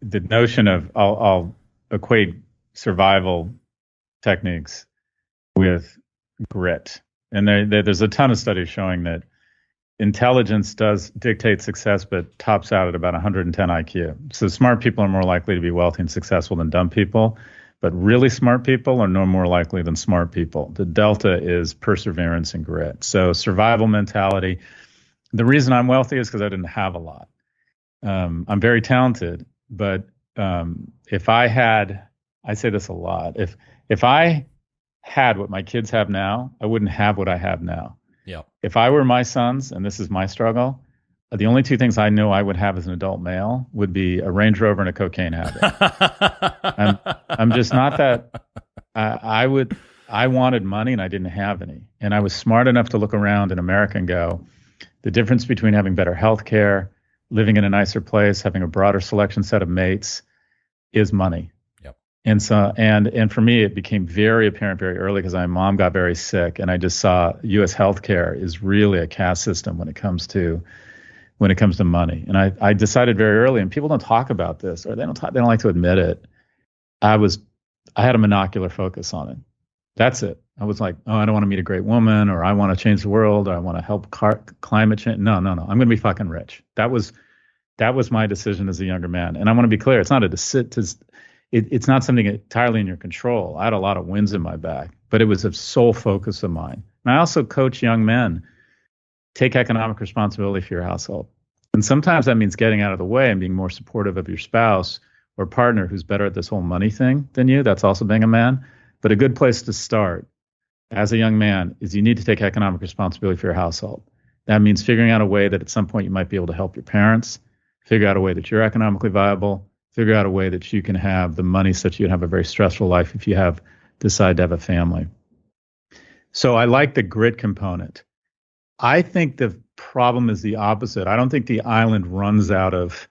the notion of I'll equate survival techniques with grit. And there's a ton of studies showing that intelligence does dictate success, but tops out at about 110 IQ. So smart people are more likely to be wealthy and successful than dumb people, but really smart people are no more likely than smart people. The delta is perseverance and grit. So survival mentality. The reason I'm wealthy is because I didn't have a lot. I'm very talented, but if I had, I say this a lot, if I had what my kids have now, I wouldn't have what I have now. Yeah. If I were my sons, and this is my struggle, the only two things I know I would have as an adult male would be a Range Rover and a cocaine habit. I'm just not that. I wanted money and I didn't have any. And I was smart enough to look around in America and go, the difference between having better health care, living in a nicer place, having a broader selection set of mates is money. And so, and for me, it became very apparent very early because my mom got very sick, and I just saw U.S. healthcare is really a caste system when it comes to money. And I decided very early, and people don't talk about this, or they don't like to admit it. I had a monocular focus on it. That's it. I was like, oh, I don't want to meet a great woman, or I want to change the world, or I want to help climate change. No. I'm going to be fucking rich. That was my decision as a younger man. And I want to be clear, it's not it's not something entirely in your control. I had a lot of winds in my back, but it was a sole focus of mine. And I also coach young men, take economic responsibility for your household. And sometimes that means getting out of the way and being more supportive of your spouse or partner who's better at this whole money thing than you. That's also being a man. But a good place to start as a young man is you need to take economic responsibility for your household. That means figuring out a way that at some point you might be able to help your parents, figure out a way that you're economically viable, figure out a way that you can have the money such you can have a very stressful life if you decide to have a family. So I like the grit component. I think the problem is the opposite. I don't think the island runs out of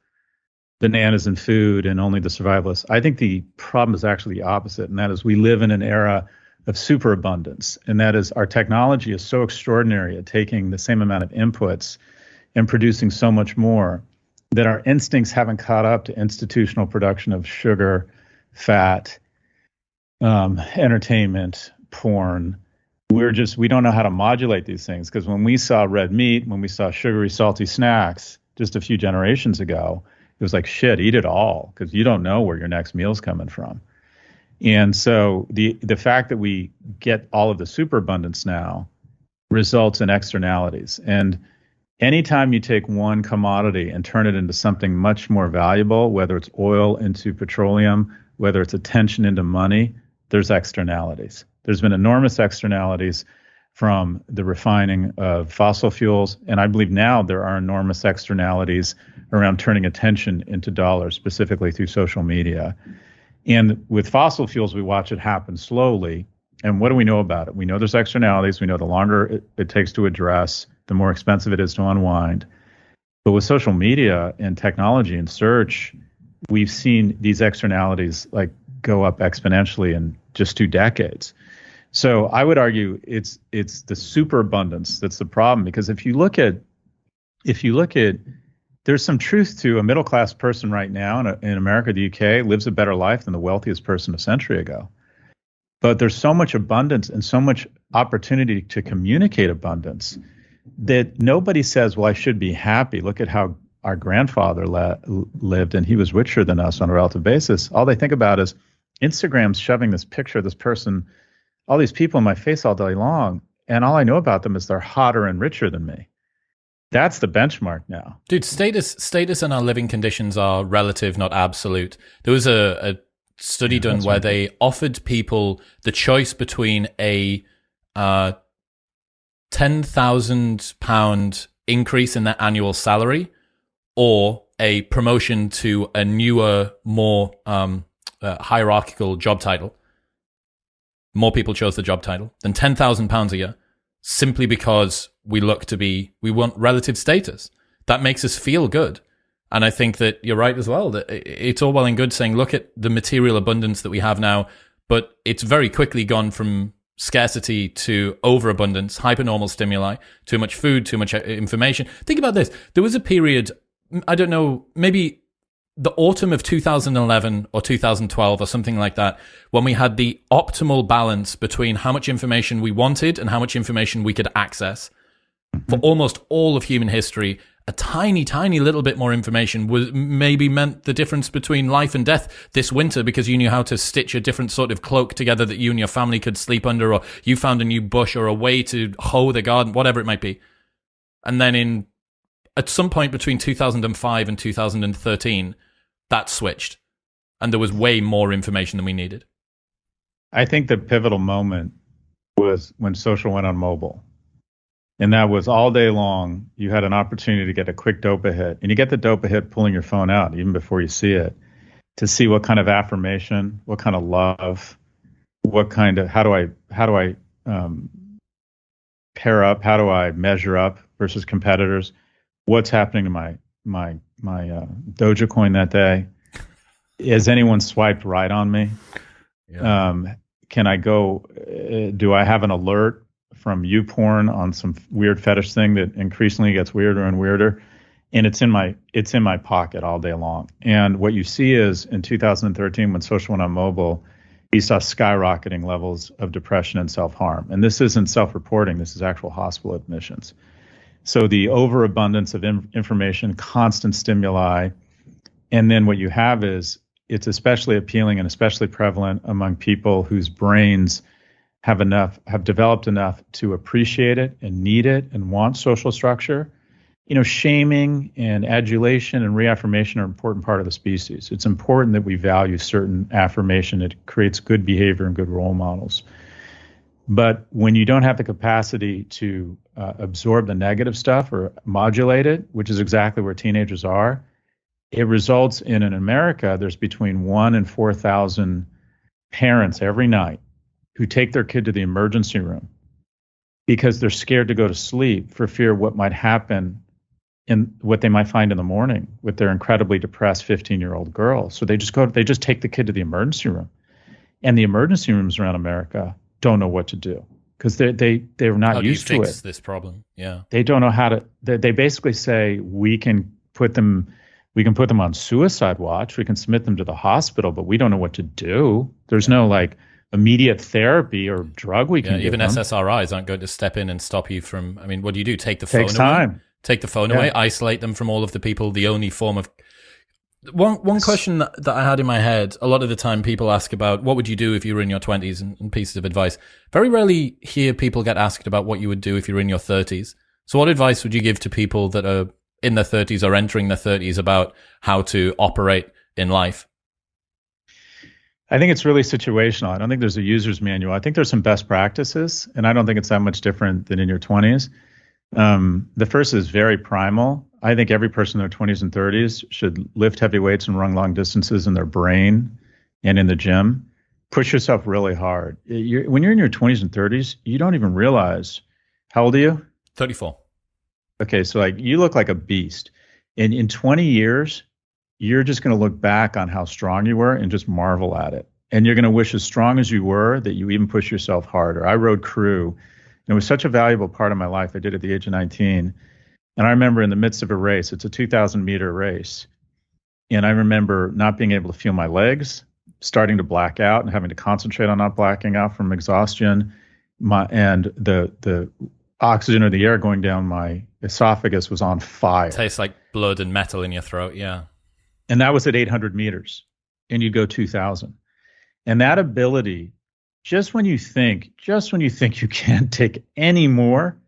bananas and food and only the survivalists. I think the problem is actually the opposite, and that is we live in an era of superabundance, and that is our technology is so extraordinary at taking the same amount of inputs and producing so much more that our instincts haven't caught up to institutional production of sugar, fat, entertainment, porn. We don't know how to modulate these things, because when we saw red meat, when we saw sugary, salty snacks just a few generations ago, it was like, shit, eat it all, because you don't know where your next meal's coming from. And so the fact that we get all of the superabundance now results in externalities. And anytime you take one commodity and turn it into something much more valuable, whether it's oil into petroleum, whether it's attention into money, there's externalities. There's been enormous externalities from the refining of fossil fuels, and I believe now there are enormous externalities around turning attention into dollars, specifically through social media. And with fossil fuels, we watch it happen slowly. And what do we know about it? We know there's externalities. We know the longer it takes to address, the more expensive it is to unwind. But with social media and technology and search, we've seen these externalities like go up exponentially in just 2 decades. So I would argue it's the superabundance that's the problem, because if you look at there's some truth to a middle class person right now in America, the UK, lives a better life than the wealthiest person a century ago. But there's so much abundance and so much opportunity to communicate abundance that nobody says, well, I should be happy. Look at how our grandfather lived, and he was richer than us on a relative basis. All they think about is Instagram's shoving this picture of this person, all these people in my face all day long, and all I know about them is they're hotter and richer than me. That's the benchmark now. Dude, status and our living conditions are relative, not absolute. There was a study done where they offered people the choice between a £10,000 increase in their annual salary or a promotion to a newer, more hierarchical job title. More people chose the job title than £10,000 a year, simply because we want relative status. That makes us feel good. And I think that you're right as well, that it's all well and good saying, look at the material abundance that we have now, but it's very quickly gone from scarcity to overabundance, hypernormal stimuli, too much food, too much information. Think about this. There was a period, I don't know, maybe the autumn of 2011 or 2012 or something like that, when we had the optimal balance between how much information we wanted and how much information we could access. For almost all of human history, a tiny, tiny little bit more information was maybe meant the difference between life and death this winter, because you knew how to stitch a different sort of cloak together that you and your family could sleep under, or you found a new bush or a way to hoe the garden, whatever it might be. And then at some point between 2005 and 2013, that switched, and there was way more information than we needed. I think the pivotal moment was when social went on mobile. And that was all day long. You had an opportunity to get a quick dopa hit, and you get the dopa hit pulling your phone out even before you see it, to see what kind of affirmation, what kind of love, what kind of, how do I pair up, how do I measure up versus competitors, what's happening to my Dogecoin that day, has anyone swiped right on me? Yeah. Can I go? Do I have an alert from YouPorn on some weird fetish thing that increasingly gets weirder and weirder? And it's in my pocket all day long. And what you see is in 2013, when social went on mobile, you saw skyrocketing levels of depression and self-harm. And this isn't self-reporting, this is actual hospital admissions. So the overabundance of information, constant stimuli, and then what you have is it's especially appealing and especially prevalent among people whose brains have developed enough to appreciate it and need it and want social structure. You know, shaming and adulation and reaffirmation are an important part of the species. It's important that we value certain affirmation. It creates good behavior and good role models. But when you don't have the capacity to absorb the negative stuff or modulate it, which is exactly where teenagers are, it results in America, there's between 1,000 and 4,000 parents every night who take their kid to the emergency room because they're scared to go to sleep for fear of what might happen and what they might find in the morning with their incredibly depressed 15-year-old girl. So they just take the kid to the emergency room. And the emergency rooms around America don't know what to do because they're not used to it. How do you fix this problem? Yeah. They don't know how to, they basically say we can put them on suicide watch, we can submit them to the hospital, but we don't know what to do. There's no immediate therapy or drug we can give even them. SSRIs aren't going to step in and stop you from, I mean, what do? Take the phone away? Takes time. Take the phone away, isolate them from all of the people, the only form of... One question that I had in my head, a lot of the time people ask about what would you do if you were in your 20s and pieces of advice. Very rarely hear people get asked about what you would do if you were in your 30s. So what advice would you give to people that are in their 30s or entering their 30s about how to operate in life? I think it's really situational. I don't think there's a user's manual. I think there's some best practices, and I don't think it's that much different than in your 20s. The first is very primal. I think every person in their 20s and 30s should lift heavy weights and run long distances in their brain and in the gym. Push yourself really hard. When you're in your 20s and 30s, you don't even realize. How old are you? 34. Okay, so you look like a beast. In 20 years, you're just going to look back on how strong you were and just marvel at it. And you're going to wish as strong as you were that you even push yourself harder. I rode crew, and it was such a valuable part of my life. I did it at the age of 19. And I remember in the midst of a race, it's a 2,000-meter race, and I remember not being able to feel my legs, starting to black out and having to concentrate on not blacking out from exhaustion. And the oxygen or the air going down my esophagus was on fire. It tastes like blood and metal in your throat, yeah. And that was at 800 meters, and you'd go 2,000. And that ability, just when you think you can't take any more,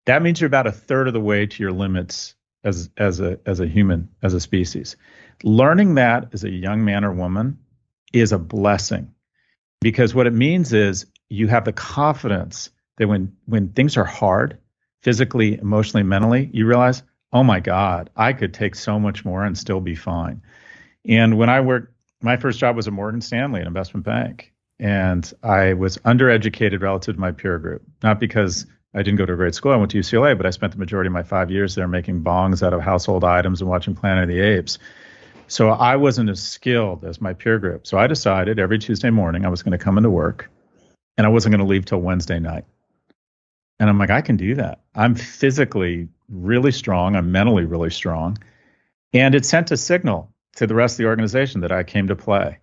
that means you're about a third of the way to your limits as a human, as a species. Learning that as a young man or woman is a blessing, because what it means is you have the confidence that when things are hard, physically, emotionally, mentally, you realize, oh my God, I could take so much more and still be fine. And when I worked, my first job was at Morgan Stanley, an investment bank. And I was undereducated relative to my peer group, not because I didn't go to a great school. I went to UCLA, but I spent the majority of my 5 years there making bongs out of household items and watching Planet of the Apes. So I wasn't as skilled as my peer group. So I decided every Tuesday morning I was going to come into work and I wasn't going to leave till Wednesday night. And I'm like, I can do that. I'm physically really strong. I'm mentally really strong. And it sent a signal to the rest of the organization that I came to play.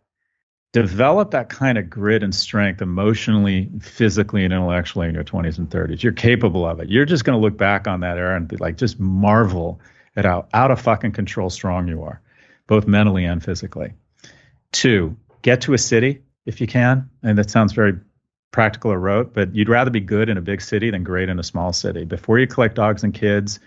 Develop that kind of grit and strength emotionally, physically, and intellectually in your 20s and 30s. You're capable of it. You're just going to look back on that era and be like, just marvel at how out of fucking control strong you are, both mentally and physically. 2, get to a city if you can. And that sounds very practical or rote, but you'd rather be good in a big city than great in a small city. Before you collect dogs and kids,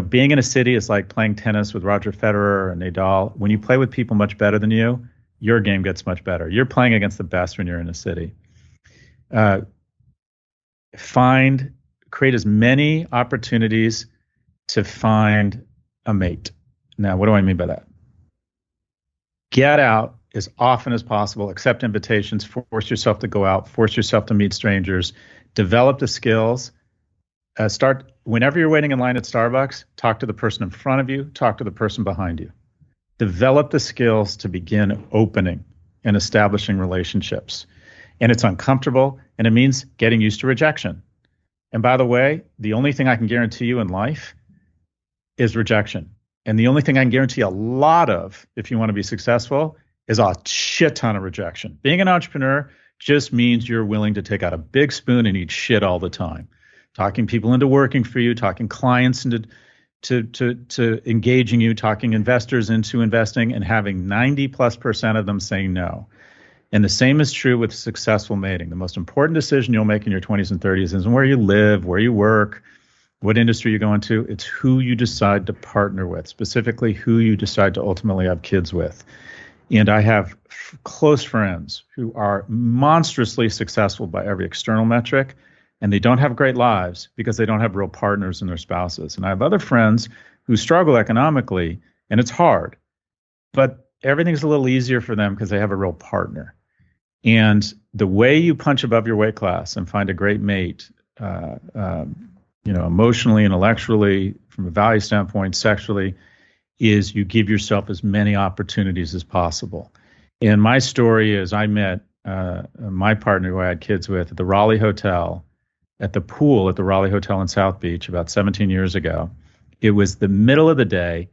being in a city is like playing tennis with Roger Federer or Nadal. When you play with people much better than you, your game gets much better. You're playing against the best when you're in a city. Create as many opportunities to find a mate. Now, what do I mean by that? Get out as often as possible, accept invitations, force yourself to go out, force yourself to meet strangers, develop the skills. Start whenever you're waiting in line at Starbucks, talk to the person in front of you, talk to the person behind you. Develop the skills to begin opening and establishing relationships. And it's uncomfortable, and it means getting used to rejection. And by the way, the only thing I can guarantee you in life is rejection. And the only thing I can guarantee a lot of, if you want to be successful, is a shit ton of rejection. Being an entrepreneur just means you're willing to take out a big spoon and eat shit all the time. Talking people into working for you, talking clients into to engaging you, talking investors into investing, and having 90+% of them saying no. And the same is true with successful mating. The most important decision you'll make in your 20s and 30s isn't where you live, where you work, what industry you go into. It's who you decide to partner with, specifically who you decide to ultimately have kids with. And I have close friends who are monstrously successful by every external metric, and they don't have great lives because they don't have real partners in their spouses. And I have other friends who struggle economically, and it's hard, but everything's a little easier for them because they have a real partner. And the way you punch above your weight class and find a great mate, emotionally, intellectually, from a value standpoint, sexually, is you give yourself as many opportunities as possible. And my story is I met my partner who I had kids with at the Raleigh Hotel, at the pool at the Raleigh Hotel in South Beach about 17 years ago. It was the middle of the day,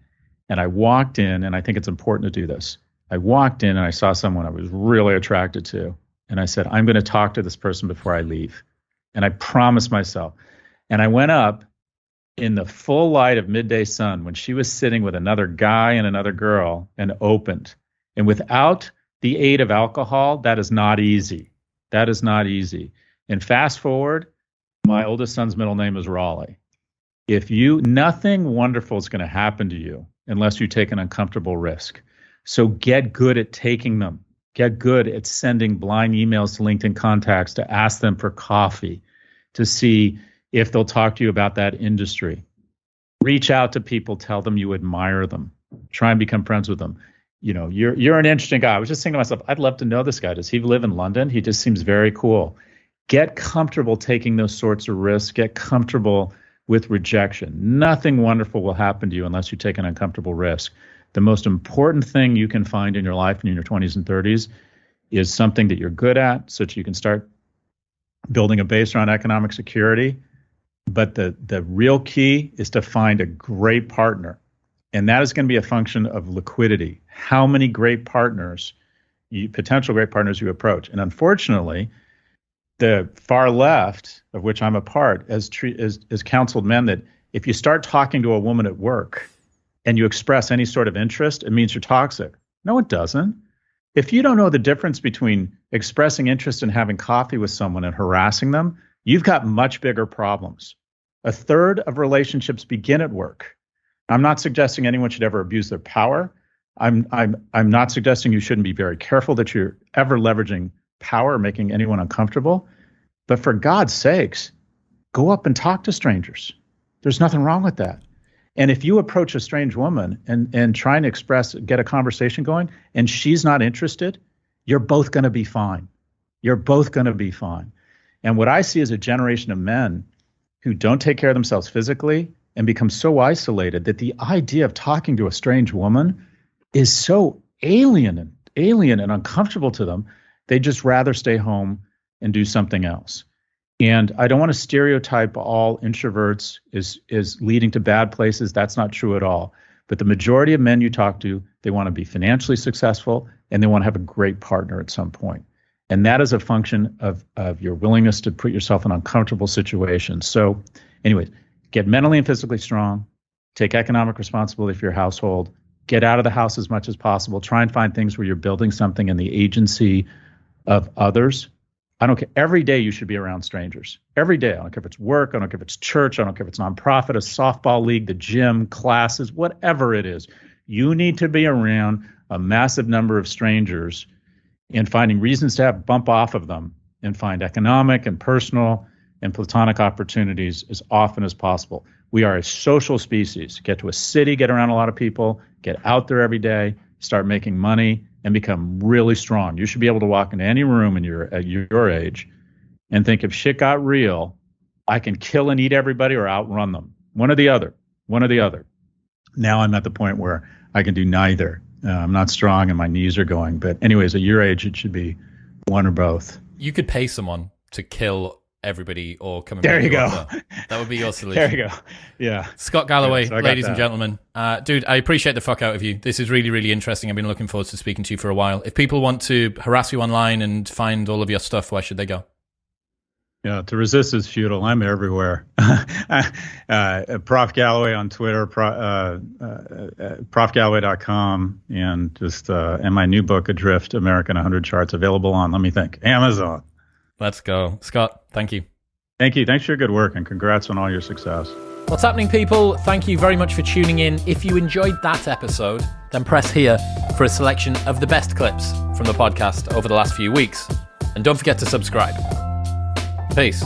and I walked in, and I think it's important to do this. I walked in, and I saw someone I was really attracted to, and I said, I'm going to talk to this person before I leave. And I promised myself. And I went up in the full light of midday sun when she was sitting with another guy and another girl and opened. And without the aid of alcohol, that is not easy. That is not easy. And fast forward, my oldest son's middle name is Raleigh. Nothing wonderful is going to happen to you unless you take an uncomfortable risk. So get good at taking them. Get good at sending blind emails to LinkedIn contacts to ask them for coffee, to see if they'll talk to you about that industry. Reach out to people, tell them you admire them. Try and become friends with them. You're an interesting guy. I was just thinking to myself, I'd love to know this guy. Does he live in London? He just seems very cool. Get comfortable taking those sorts of risks. Get comfortable with rejection. Nothing wonderful will happen to you unless you take an uncomfortable risk. The most important thing you can find in your life in your 20s and 30s is something that you're good at so that you can start building a base around economic security. But the real key is to find a great partner. And that is going to be a function of liquidity. How many great partners, potential great partners you approach. And unfortunately, the far left, of which I'm a part, has counseled men that if you start talking to a woman at work and you express any sort of interest, it means you're toxic. No, it doesn't. If you don't know the difference between expressing interest and having coffee with someone and harassing them, you've got much bigger problems. A third of relationships begin at work. I'm not suggesting anyone should ever abuse their power. I'm not suggesting you shouldn't be very careful that you're ever leveraging power, making anyone uncomfortable. But for God's sakes, go up and talk to strangers. There's nothing wrong with that. And if you approach a strange woman and try and get a conversation going, and she's not interested, you're both going to be fine. You're both going to be fine. And what I see is a generation of men who don't take care of themselves physically and become so isolated that the idea of talking to a strange woman is so alien and uncomfortable to them. They just rather stay home and do something else. And I don't want to stereotype all introverts is leading to bad places. That's not true at all. But the majority of men you talk to, they want to be financially successful and they want to have a great partner at some point. And that is a function of your willingness to put yourself in uncomfortable situations. So anyways, get mentally and physically strong, take economic responsibility for your household, get out of the house as much as possible, try and find things where you're building something in the agency of others. I don't care. Every day you should be around strangers. Every day. I don't care if it's work. I don't care if it's church. I don't care if it's nonprofit, a softball league, the gym, classes, whatever it is. You need to be around a massive number of strangers and finding reasons to bump off of them and find economic and personal and platonic opportunities as often as possible. We are a social species. Get to a city, get around a lot of people, get out there every day, start making money, and become really strong. You should be able to walk into any room at your age and think, if shit got real, I can kill and eat everybody or outrun them. One or the other. Now I'm at the point where I can do neither. I'm not strong and my knees are going. But anyways, at your age, it should be one or both. You could pay someone to kill everybody or come and there you go. That would be your solution. There you go. Yeah. Scott Galloway, yeah, so ladies and gentlemen. Dude, I appreciate the fuck out of you. This is really, really interesting. I've been looking forward to speaking to you for a while. If people want to harass you online and find all of your stuff, where should they go? Yeah, to resist is futile. I'm everywhere. Prof Galloway on Twitter, profgalloway.com, and my new book, Adrift, American 100 Charts, available on, let me think, Amazon. Let's go. Scott, thank you. Thank you. Thanks for your good work, and congrats on all your success. What's happening, people? Thank you very much for tuning in. If you enjoyed that episode, then press here for a selection of the best clips from the podcast over the last few weeks. And don't forget to subscribe. Peace.